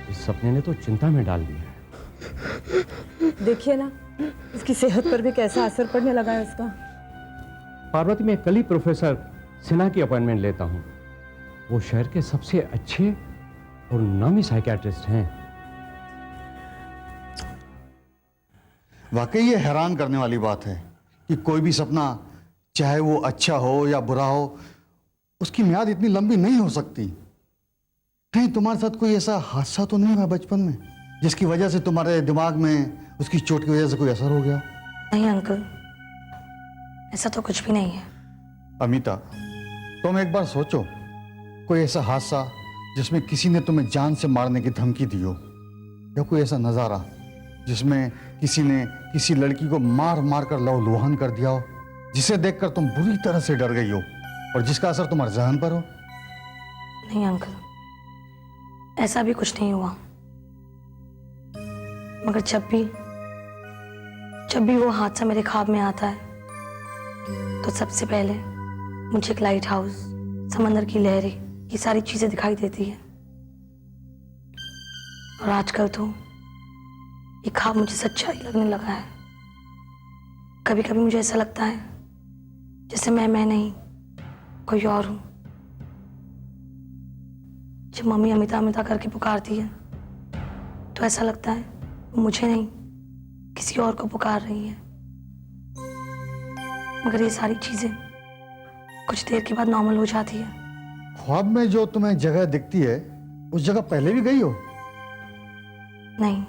इस सपने ने तो चिंता में डाल दिया है। देखिए ना, इसकी सेहत पर भी कैसा असर पड़ने लगा है इसका। पार्वती, मैं कल ही प्रोफेसर सिन्हा की अपॉइंटमेंट लेता हूँ। वो शहर के सबसे अच्छे और नामी साइकियाट्रिस्ट हैं। वाकई ये हैरान करने वाली बात है कि कोई भी सपना, चाहे वो अच्छा हो या बुरा हो, उसकी म्याद इतनी लंबी नहीं हो सकती। कहीं तुम्हारे साथ कोई ऐसा हादसा तो नहीं हुआ बचपन में जिसकी वजह से तुम्हारे दिमाग में उसकी चोट की वजह से कोई असर हो गया? नहीं अंकल, ऐसा तो कुछ भी नहीं है। अमिता, तुम एक बार सोचो, कोई ऐसा हादसा जिसमें किसी ने तुम्हें जान से मारने की धमकी दी हो, या कोई ऐसा नज़ारा जिसमें किसी ने किसी लड़की को मार मार कर लहूलुहान कर दिया हो, जिसे देखकर तुम बुरी तरह से डर गई हो और जिसका असर तुम्हारे जहन पर हो? नहीं अंकल, ऐसा भी कुछ नहीं हुआ। मगर जब भी वो हादसा मेरे ख्वाब में आता है तो सबसे पहले मुझे एक लाइट हाउस, समंदर की लहरें, ये सारी चीजें दिखाई देती है। और आजकल तो ये ख्वाब मुझे सच्चाई लगने लगा है। कभी कभी मुझे ऐसा लगता है जैसे मैं नहीं, कोई और हूं। जब मम्मी अमिता अमिता करके पुकारती है तो ऐसा लगता है वो मुझे नहीं, किसी और को पुकार रही है। मगर ये सारी चीजें कुछ देर के बाद नॉर्मल हो जाती है। ख्वाब में जो तुम्हें जगह दिखती है, उस जगह पहले भी गई हो? नहीं,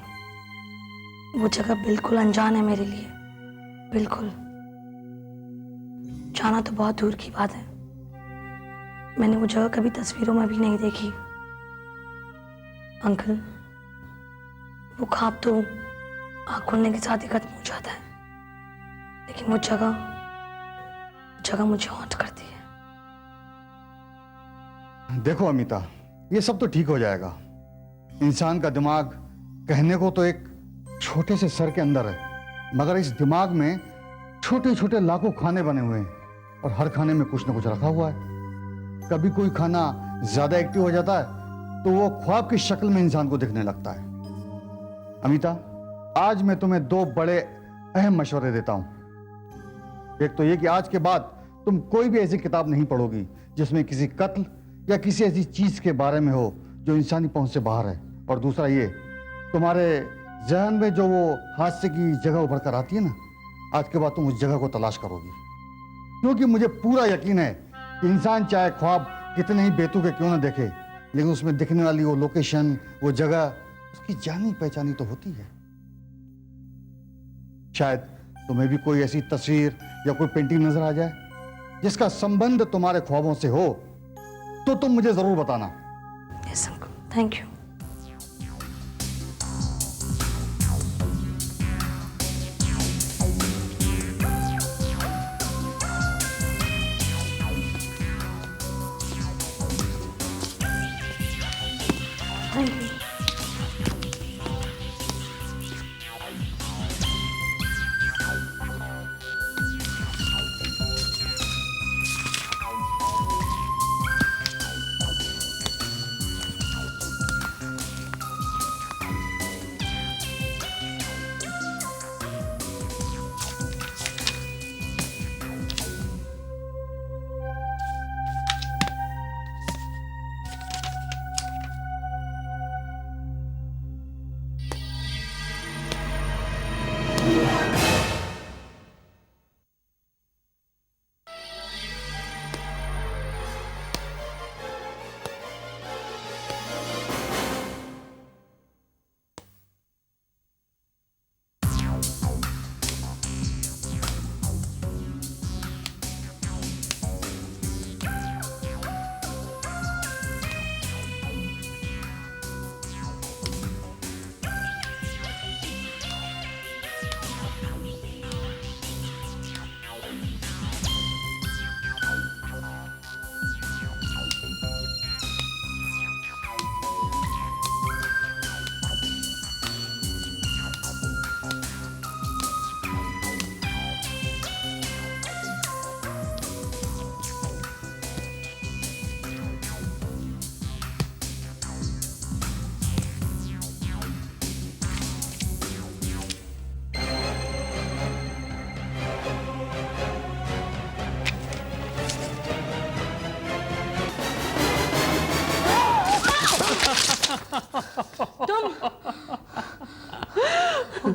वो जगह बिल्कुल अनजान है मेरे लिए, बिल्कुल। जाना तो बहुत दूर की बात है, मैंने वो जगह कभी तस्वीरों में भी नहीं देखी। अंकल, वो ख्वाब तो आँख खुलने के साथ ही खत्म हो जाता है, लेकिन वो जगह मुझे हॉन्ट करती है। देखो अमिता, ये सब तो ठीक हो जाएगा। इंसान का दिमाग कहने को तो एक छोटे से सर के अंदर है, मगर इस दिमाग में छोटे छोटे लाखों खाने बने हुए हैं और हर खाने में कुछ ना कुछ रखा हुआ है। कभी कोई खाना ज्यादा एक्टिव हो जाता है तो वो ख्वाब की शक्ल में इंसान को दिखने लगता है। अमिता, आज मैं तुम्हें 2 बड़े अहम मशवरे देता हूं। एक तो ये कि आज के बाद तुम कोई भी ऐसी किताब नहीं पढ़ोगी जिसमें किसी कत्ल या किसी ऐसी चीज के बारे में हो जो इंसानी पहुंच से बाहर है। और दूसरा ये, तुम्हारे जहन में जो वो हादसे की जगह उभर कर आती है ना, आज के बाद तुम उस जगह को तलाश करोगी, क्योंकि मुझे पूरा यकीन है कि इंसान चाहे ख्वाब कितने ही बेतुके क्यों ना देखे, लेकिन उसमें दिखने वाली वो लोकेशन, वो जगह उसकी जानी पहचानी तो होती है। शायद तुम्हें भी कोई ऐसी तस्वीर या कोई पेंटिंग नजर आ जाए जिसका संबंध तुम्हारे ख्वाबों से हो, तो तुम मुझे जरूर बताना। Yes uncle, thank you. Thank you.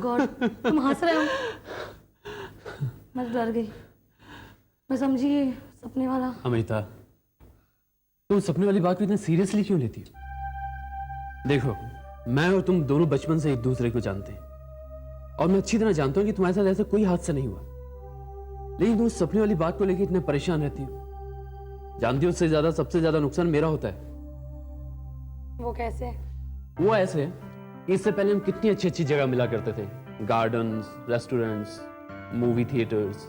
God, तुम हंस रहे हो? मैं तो डर गई। मैं समझी ये सपने वाला। अमिता, तुम सपने वाली बात को इतना सीरियसली क्यों लेती हो? देखो, मैं और तुम दोनों बचपन से एक दूसरे को जानते हैं और मैं अच्छी तरह जानता हूं कि तुम्हारे साथ ऐसा कोई हादसा नहीं हुआ, लेकिन तुम उस सपने वाली बात को लेकर इतने परेशान रहती हो। जानती हो, उससे ज्यादा, सबसे ज्यादा नुकसान मेरा होता है। वो कैसे? वो ऐसे है, इससे पहले हम कितनी अच्छी अच्छी जगह मिला करते थे, गार्डन्स, रेस्टोरेंट्स, मूवी थिएटर्स,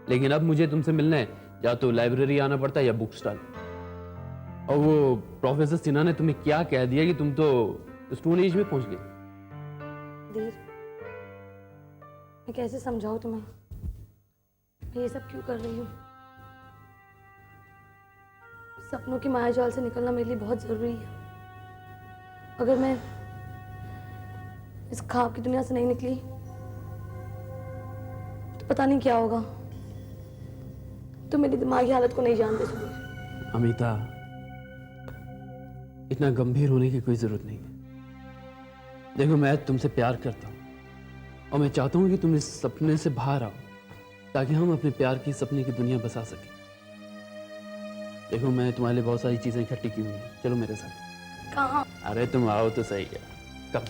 लेकिन अब मुझे तुमसे मिलना है या तो लाइब्रेरी आना पड़ता है या बुक स्टॉल। और वो प्रोफेसर सिन्हा ने तुम्हें क्या कह दिया कि तुम तो स्टोन एज में पहुंच गए। धीर, मैं कैसे समझाऊं तुम्हें, मैं ये सब क्यों कर रही हूँ? सपनों की मायाजाल से निकलना मेरे लिए बहुत जरूरी है। अगर मैं इस ख्वाब की दुनिया से नहीं निकली तो पता नहीं क्या होगा। तो मेरी दिमागी हालत को नहीं जानते सुबह। अमिता, इतना गंभीर होने की कोई जरूरत नहीं है। देखो, मैं तुमसे प्यार करता हूं और मैं चाहता हूं कि तुम इस सपने से बाहर आओ ताकि हम अपने प्यार की सपने की दुनिया बसा सकें। देखो, मैं तुम्हारे लिए बहुत सारी चीजें इकट्ठी की हुई हैं, चलो मेरे साथ। कहाँ? अरे तुम आओ तो सही है, कब?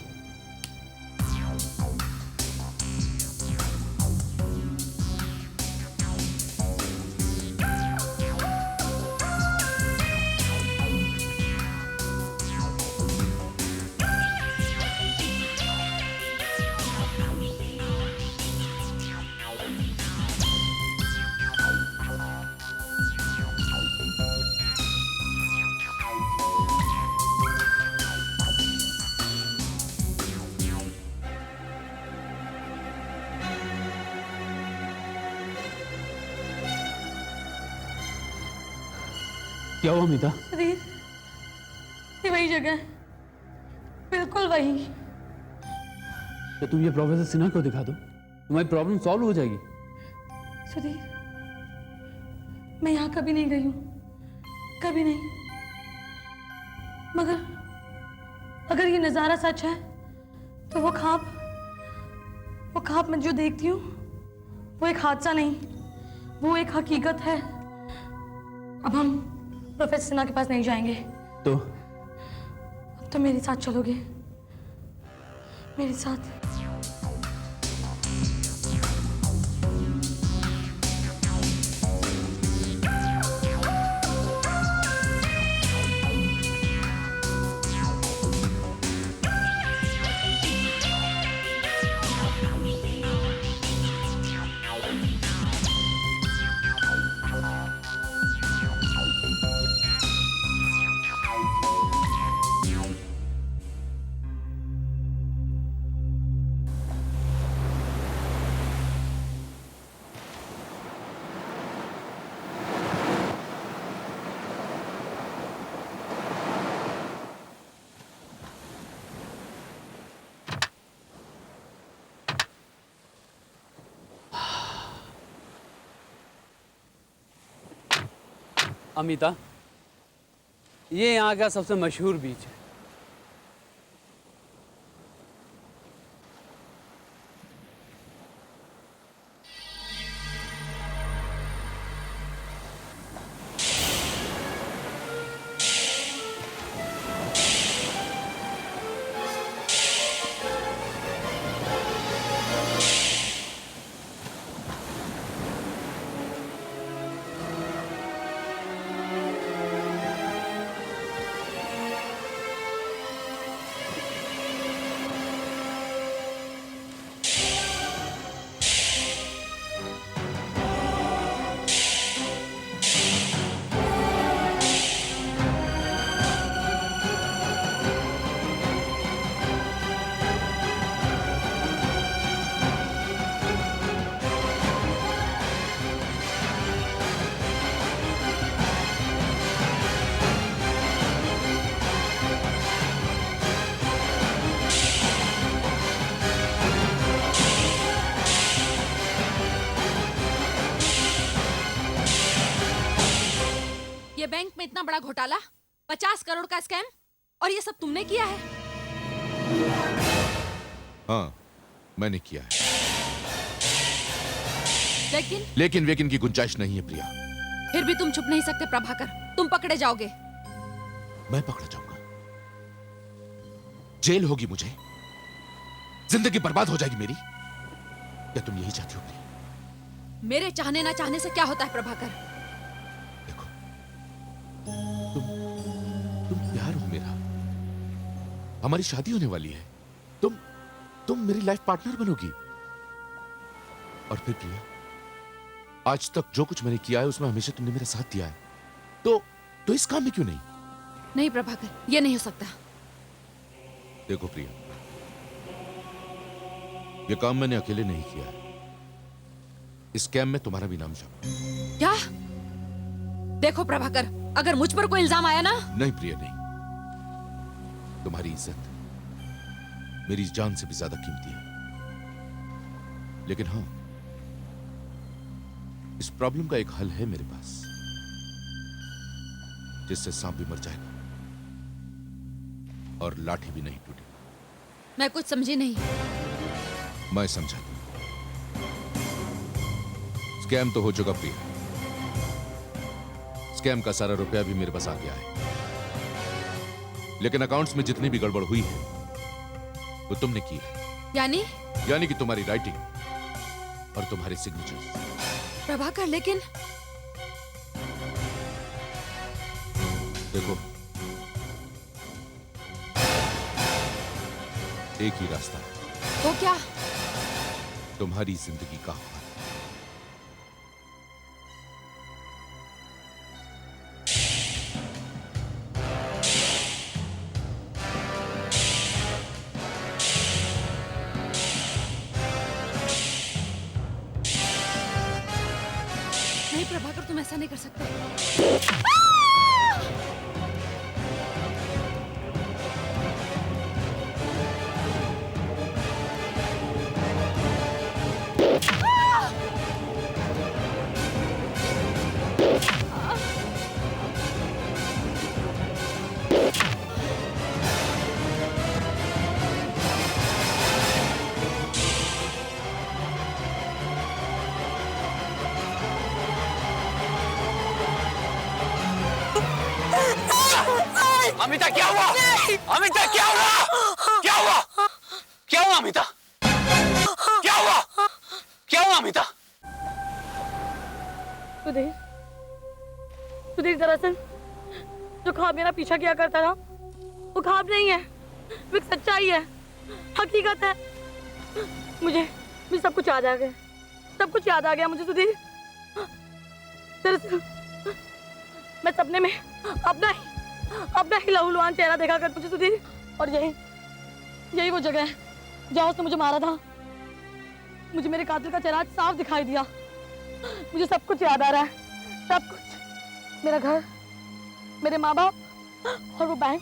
क्या हुआ अमिता? सुधीर, ये वही जगह है, बिल्कुल वही। तो तुम ये प्रोफेसर सिन्हा को दिखा दो, तुम्हारी प्रॉब्लम सॉल्व हो जाएगी। सुधीर, मैं यहाँ कभी नहीं गई हूँ, कभी नहीं। मगर अगर ये नज़ारा सच है तो वो ख्वाब मैं जो देखती हूँ वो एक हादसा नहीं, वो एक हकीकत है। अब हम प्रोफेसर सिन्हा के पास नहीं जाएंगे। तो अब तो मेरे साथ चलोगे, मेरे साथ। अमिता, ये यहाँ का सबसे मशहूर बीच है। बैंक में इतना बड़ा घोटाला, 50 करोड़ का स्कैम, और ये सब तुमने किया है? हाँ, मैंने किया है। लेकिन वेकिन की गुंजाइश नहीं है प्रिया। फिर भी तुम छुप नहीं सकते प्रभाकर, तुम पकड़े जाओगे। मैं पकड़ा जाऊंगा? जेल होगी मुझे, जिंदगी बर्बाद हो जाएगी मेरी। क्या तुम यही चाहती हो प्रिया? मेरे चाहने ना चाहने से क्या होता है प्रभाकर? तुम प्यार हो मेरा, हमारी शादी होने वाली है, तुम मेरी लाइफ पार्टनर बनोगी। और फिर प्रिया, आज तक जो कुछ मैंने किया है उसमें हमेशा तुमने मेरा साथ दिया है, तो इस काम में क्यों नहीं? नहीं प्रभाकर, ये नहीं हो सकता। देखो प्रिया, ये काम मैंने अकेले नहीं किया है। इस स्कैम में तुम्हारा भी नाम शामिल। क्या? देखो प्रभाकर, अगर मुझ पर कोई इल्जाम आया ना। नहीं प्रिया, नहीं। तुम्हारी इज्जत मेरी जान से भी ज्यादा कीमती है। लेकिन हाँ, इस प्रॉब्लम का एक हल है मेरे पास, जिससे सांप भी मर जाएगा और लाठी भी नहीं टूटेगी। मैं कुछ समझी नहीं। मैं समझा दूं। स्कैम तो हो चुका प्रिया, स्कैम का सारा रुपया भी मेरे पास आ गया है, लेकिन अकाउंट्स में जितनी भी गड़बड़ हुई है वो तुमने की है। यानी कि तुम्हारी राइटिंग और तुम्हारे सिग्नेचर्स। प्रभाकर, लेकिन देखो, एक ही रास्ता है। वो क्या? तुम्हारी जिंदगी का हाल। नहीं प्रभाकर, तुम ऐसा नहीं कर सकते। अमिता क्या हुआ? अमिता क्या हुआ? क्या हुआ? क्या हुआ अमिता? क्या हुआ? क्या हुआ अमिता? सुधीर, सुधीर दरअसल जो ख्वाब मेरा पीछा किया करता था वो ख्वाब नहीं है, वो एक सच्चाई है, हकीकत है। मुझे सब कुछ याद आ गया, सब कुछ याद आ गया मुझे सुधीर। दरअसल मैं सपने में अपना ही लहूलुहान चेहरा देखा करती थी सुधीर, और यही वो जगह है जहाँ उसने मुझे मारा था। मुझे मेरे कातिल का चेहरा साफ दिखाई दिया। मुझे सब कुछ याद आ रहा है, सब कुछ। मेरा घर, मेरे माँ बाप और वो बैंक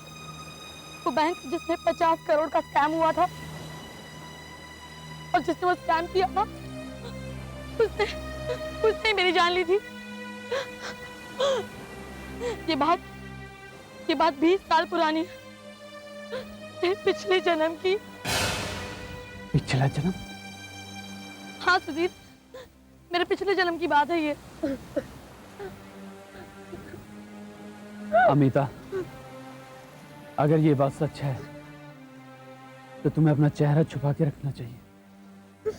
जिसमें 50 करोड़ का स्कैम हुआ था, और जिसने वो स्कैम किया था उसने मेरी जान ली थी। ये बात 20 साल पुरानी है, पिछले जन्म की। पिछला जन्म? हाँ सुधीर, मेरे पिछले जन्म की बात है ये। अमिता, अगर ये बात सच है तो तुम्हें अपना चेहरा छुपा के रखना चाहिए।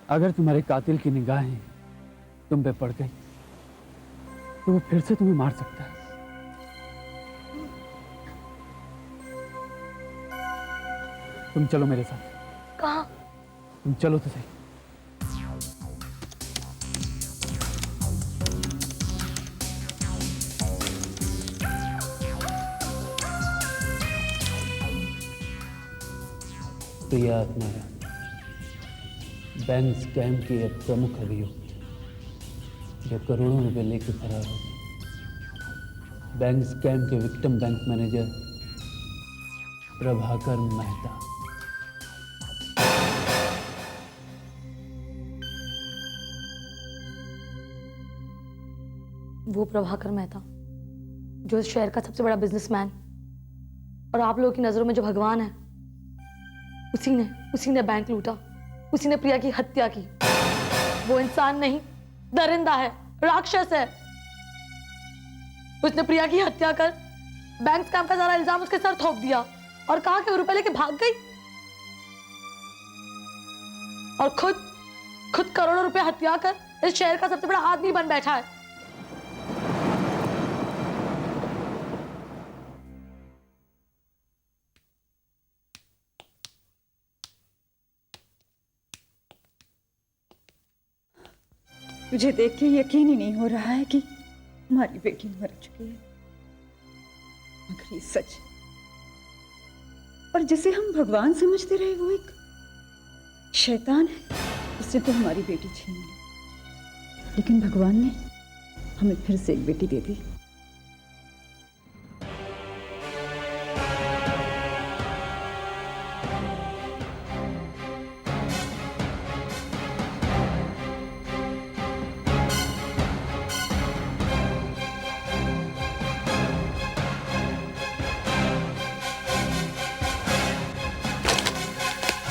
अगर तुम्हारे कातिल की निगाहें तुम पे पड़ गई तो वो फिर से तुम्हें मार सकता है। तुम चलो मेरे साथ। कहाँ? तुम चलो तो सही। प्रिया आत्माराम, बैंक स्कैम के एक प्रमुख अभियुक्त जो करोड़ों रुपए लेकर फरार हो गए। बैंक स्कैम के victim bank manager Prabhakar Mehta. वो प्रभाकर मेहता जो इस शहर का सबसे बड़ा बिजनेसमैन और आप लोगों की नजरों में जो भगवान है, उसी ने बैंक लूटा, उसी ने प्रिया की हत्या की। वो इंसान नहीं, दरिंदा है, राक्षस है। उसने प्रिया की हत्या कर बैंक स्कैम का सारा इल्जाम उसके सर थोप दिया और कहा कि वो रुपए लेके भाग गई, और खुद करोड़ों रुपए हत्या कर इस शहर का सबसे बड़ा आदमी बन बैठा है। मुझे देख के यकीन ही नहीं हो रहा है कि हमारी बेटी मर चुकी है, मगर ये सच है। और जिसे हम भगवान समझते रहे वो एक शैतान है, उसने तो हमारी बेटी छीन ली, लेकिन भगवान ने हमें फिर से एक बेटी दे दी।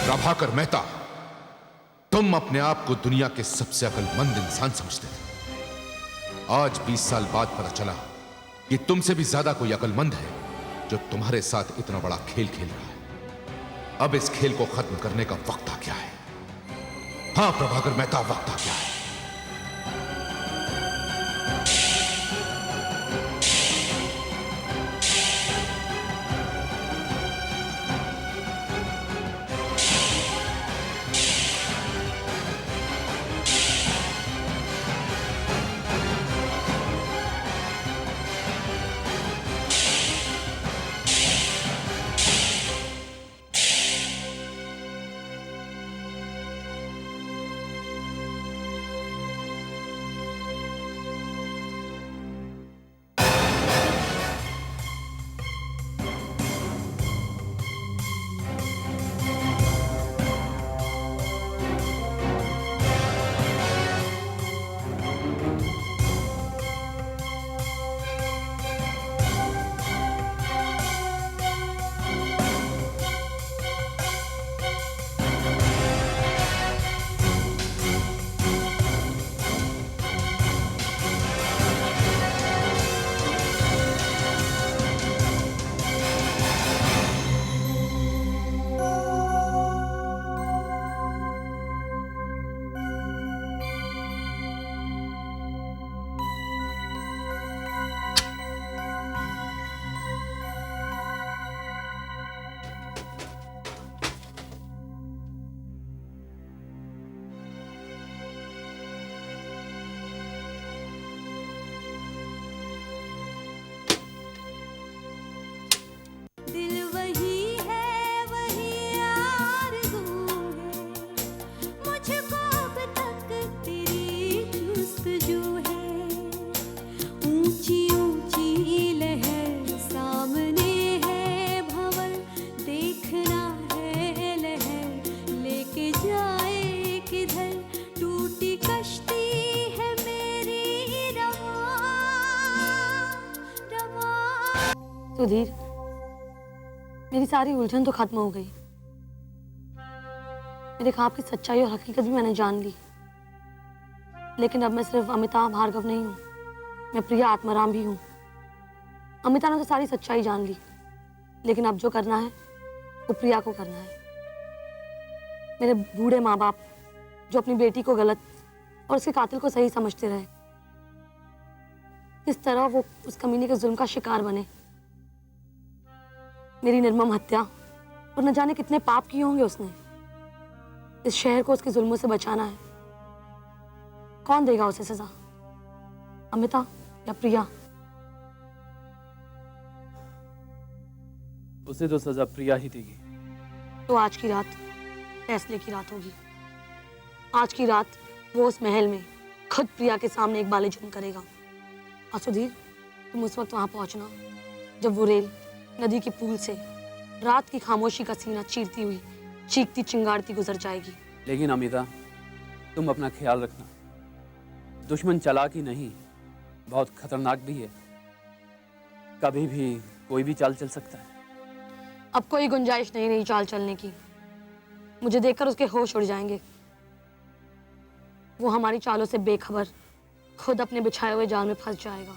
प्रभाकर मेहता, तुम अपने आप को दुनिया के सबसे अक्लमंद इंसान समझते थे। आज 20 साल बाद पता चला कि तुमसे भी ज्यादा कोई अक्लमंद है जो तुम्हारे साथ इतना बड़ा खेल खेल रहा है। अब इस खेल को खत्म करने का वक्त आ गया है। हाँ प्रभाकर मेहता, वक्त आ गया है। सुधीर, मेरी सारी उलझन तो खत्म हो गई। मेरे ख्वाब की सच्चाई और हकीकत भी मैंने जान ली। लेकिन अब मैं सिर्फ अमिता भार्गव नहीं हूँ, मैं प्रिया आत्माराम भी हूँ। अमिता ने तो सारी सच्चाई जान ली, लेकिन अब जो करना है वो प्रिया को करना है। मेरे बूढ़े माँ बाप जो अपनी बेटी को गलत और उसके कातिल को सही समझते रहे, इस तरह वो उस कमीने के जुल्म का शिकार बने। मेरी निर्मम हत्या और न जाने कितने पाप किए होंगे उसने। इस शहर को उसके जुल्मों से बचाना है। कौन देगा उसे सजा, अमिता या प्रिया? उसे तो सजा प्रिया ही देगी। तो आज की रात फैसले की रात होगी। आज की रात वो उस महल में खुद प्रिया के सामने एक बाले जुर्म करेगा। और सुधीर, तुम उस वक्त वहां पहुंचना जब वो रेल नदी के पुल से रात की खामोशी का सीना चीरती हुई चीखती चिंगारती गुजर जाएगी। लेकिन अमिता, तुम अपना ख्याल रखना। दुश्मन चालाक ही नहीं, बहुत खतरनाक भी है। कभी भी कोई भी चाल चल सकता है। अब कोई गुंजाइश नहीं रही चाल चलने की। मुझे देखकर उसके होश उड़ जाएंगे। वो हमारी चालों से बेखबर खुद अपने बिछाए हुए जाल में फंस जाएगा।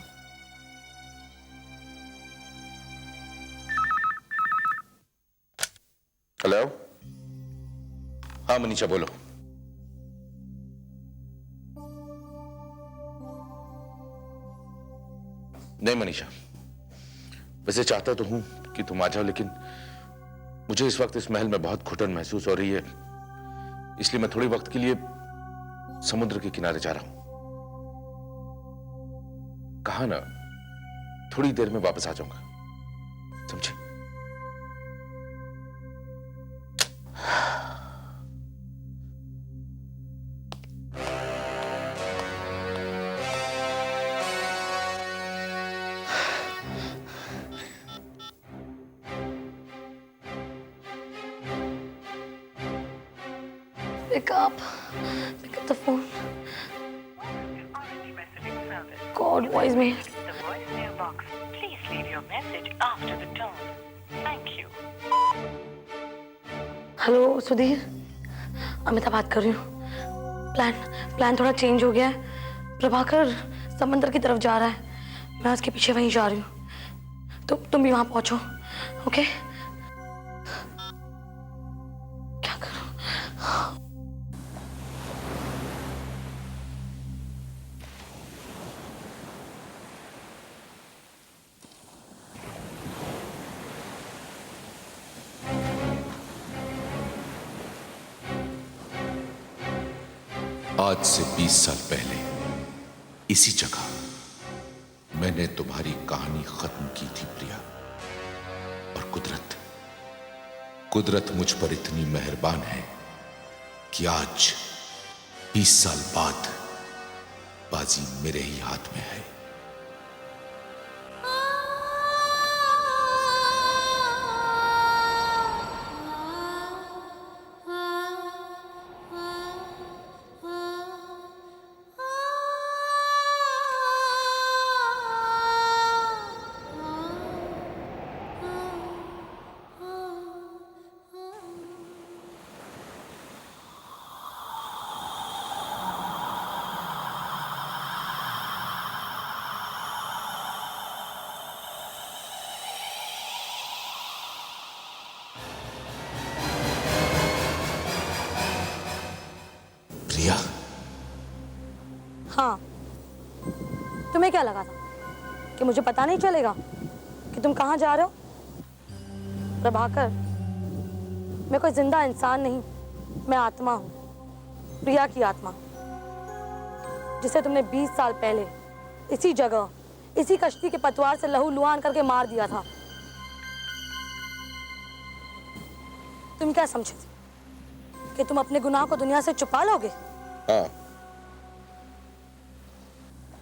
हेलो। हाँ मनीषा, बोलो। नहीं मनीषा, वैसे चाहता तो हूं कि तुम आ जाओ, लेकिन मुझे इस वक्त इस महल में बहुत घुटन महसूस हो रही है, इसलिए मैं थोड़ी वक्त के लिए समुद्र के किनारे जा रहा हूं। कहा ना, थोड़ी देर में वापस आ जाऊंगा, समझे? Pick up the phone. God, voicemail. The voicemail box. Please leave your message after the tone. Thank you. Hello Sudhir, Amita बात कर रही हूँ। प्लान थोड़ा चेंज हो गया है। प्रभाकर समंदर की तरफ जा रहा है, मैं उसके पीछे वहीं जा रही हूँ। तो तुम भी वहां पहुंचो, ओके? क्या करूं? आज से 20 साल पहले इसी जगह मैंने तुम्हारी कहानी खत्म की थी प्रिया। और कुदरत मुझ पर इतनी मेहरबान है कि आज 20 साल बाद बाजी मेरे ही हाथ में है। प्रिया, हाँ, तुम्हें क्या लगा था कि मुझे पता नहीं चलेगा कि तुम कहाँ जा रहे हो? प्रभाकर, मैं कोई जिंदा इंसान नहीं, मैं आत्मा हूँ, प्रिया की आत्मा, जिसे तुमने 20 साल पहले इसी जगह, इसी कश्ती के पतवार से लहू लुहान करके मार दिया था। तुम क्या समझे थे कि तुम अपने गुनाह को दुनिया से छुपा लोगे? हाँ,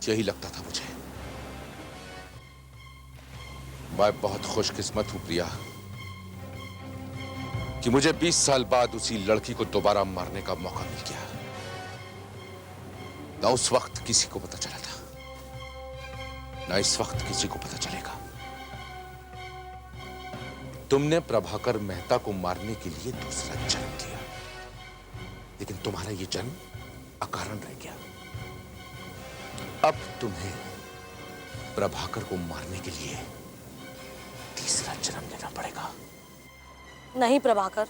यही लगता था मुझे। मैं बहुत खुशकिस्मत हूं प्रिया कि मुझे 20 साल बाद उसी लड़की को दोबारा मारने का मौका मिल गया। ना उस वक्त किसी को पता चला था, ना इस वक्त किसी को पता चलेगा। तुमने प्रभाकर मेहता को मारने के लिए दूसरा जन्म दिया, लेकिन तुम्हारा यह जन्म अकारण रह गया। अब तुम्हें प्रभाकर को मारने के लिए तीसरा जन्म लेना पड़ेगा। नहीं प्रभाकर,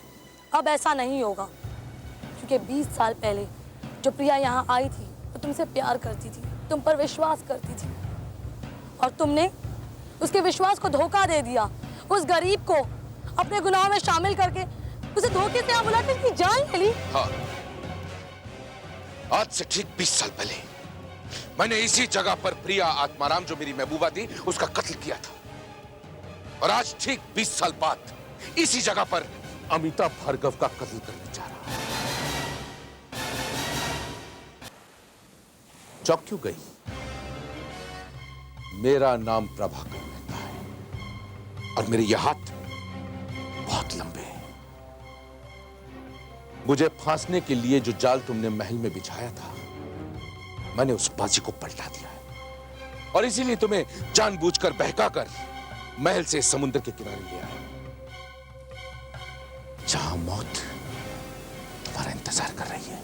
अब ऐसा नहीं होगा, क्योंकि 20 साल पहले जो प्रिया यहाँ आई थी वो तुमसे प्यार करती थी, तुम पर विश्वास करती थी, और तुमने उसके विश्वास को धोखा दे दिया। उस गरीब को अपने गुनाह में शामिल करके उसे धोखे से यहाँ बुलाकर उसकी जान ले ली। हाँ, आज से ठीक 20 साल पहले मैंने इसी जगह पर प्रिया आत्माराम, जो मेरी महबूबा थी, उसका कत्ल किया था। और आज ठीक 20 साल बाद इसी जगह पर अमिता भार्गव का कत्ल करने जा रहा हूं। चौंक क्यों गई? मेरा नाम प्रभाकर मेहता है और मेरे ये हाथ बहुत लंबे हैं। मुझे फांसने के लिए जो जाल तुमने महल में बिछाया था, मैंने उस बाजी को पलटा दिया है, और इसीलिए तुम्हें जानबूझकर बहकाकर महल से समुद्र के किनारे ले आया, जहां मौत तुम्हारा इंतजार कर रही है।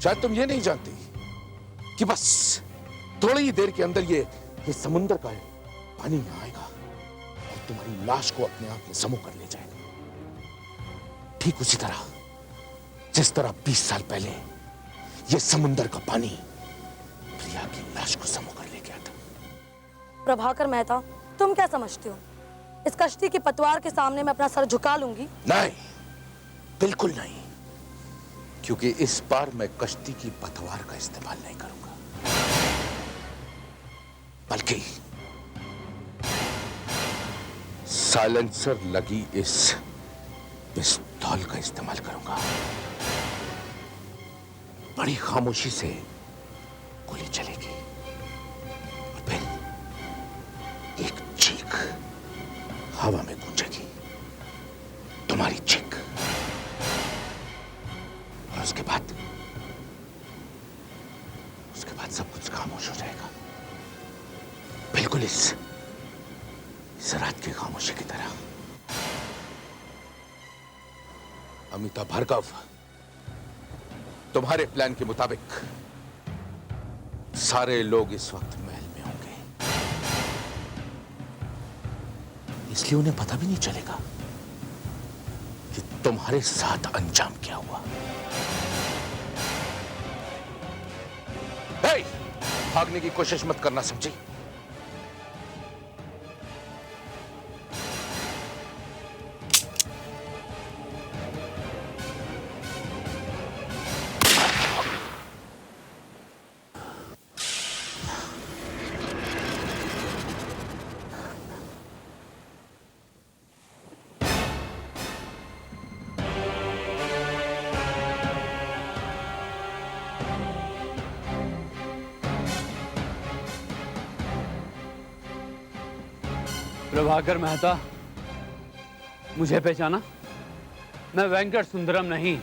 शायद तुम ये नहीं जानती कि बस थोड़ी ही देर के अंदर ये समुद्र का पानी यहां आएगा और तुम्हारी लाश को अपने आप में समूह कर ले जाएगा। ठीक उसी तरह जिस तरह 20 साल पहले ये समुद्र का पानी प्रिया की लाश को समूह कर ले गया था। प्रभाकर मेहता, तुम क्या समझते हो? इस कश्ती की पतवार के सामने मैं अपना सर झुका लूंगी? नहीं, बिल्कुल नहीं, क्योंकि इस बार मैं कश्ती की पतवार का इस्तेमाल नहीं करूंगा, बल्कि साइलेंसर लगी इस पिस्तौल का इस्तेमाल करूंगा। बड़ी खामोशी से गोली चलेगी और फिर एक चीख हवा में गूंजेगी, तुम्हारी चीख, और उसके बाद सब कुछ खामोश हो जाएगा, बिल्कुल इस रात की खामोशी की तरह। अमिता भार्गव, तुम्हारे प्लान के मुताबिक सारे लोग इस वक्त महल में होंगे, इसलिए उन्हें पता भी नहीं चलेगा कि तुम्हारे साथ अंजाम क्या हुआ। हे, भागने की कोशिश मत करना, समझी? प्रभाकर मेहता, मुझे पहचाना? मैं वेंकट सुंदरम नहीं,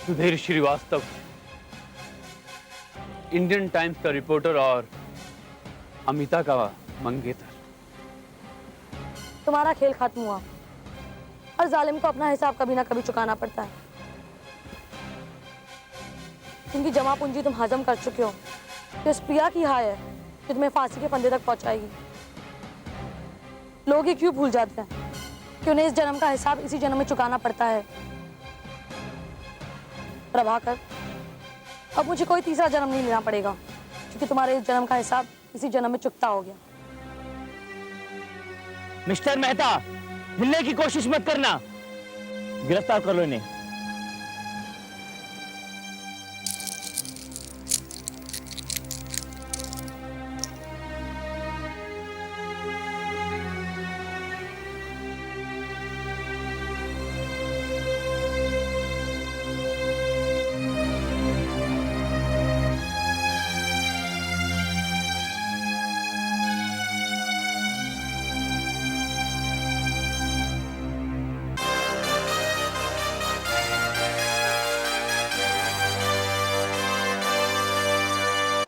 सुधीर श्रीवास्तव, इंडियन टाइम्स का रिपोर्टर और अमिता का मंगेतर। तुम्हारा खेल खत्म हुआ। हर जालिम को अपना हिसाब कभी ना कभी चुकाना पड़ता है। जिनकी जमा पूंजी तुम हजम कर चुके हो, तो इस प्रिया की हाय है कि तुम्हें फांसी के फंदे तक पहुंचाएगी। लोग ये क्यों भूल जाते हैं कि उन्हें इस जन्म का हिसाब इसी जन्म में चुकाना पड़ता है। प्रभाकर, अब मुझे कोई तीसरा जन्म नहीं लेना पड़ेगा, क्योंकि तुम्हारे इस जन्म का हिसाब इसी जन्म में चुकता हो गया। मिस्टर मेहता, हिलने की कोशिश मत करना, गिरफ्तार कर लो इन्हें।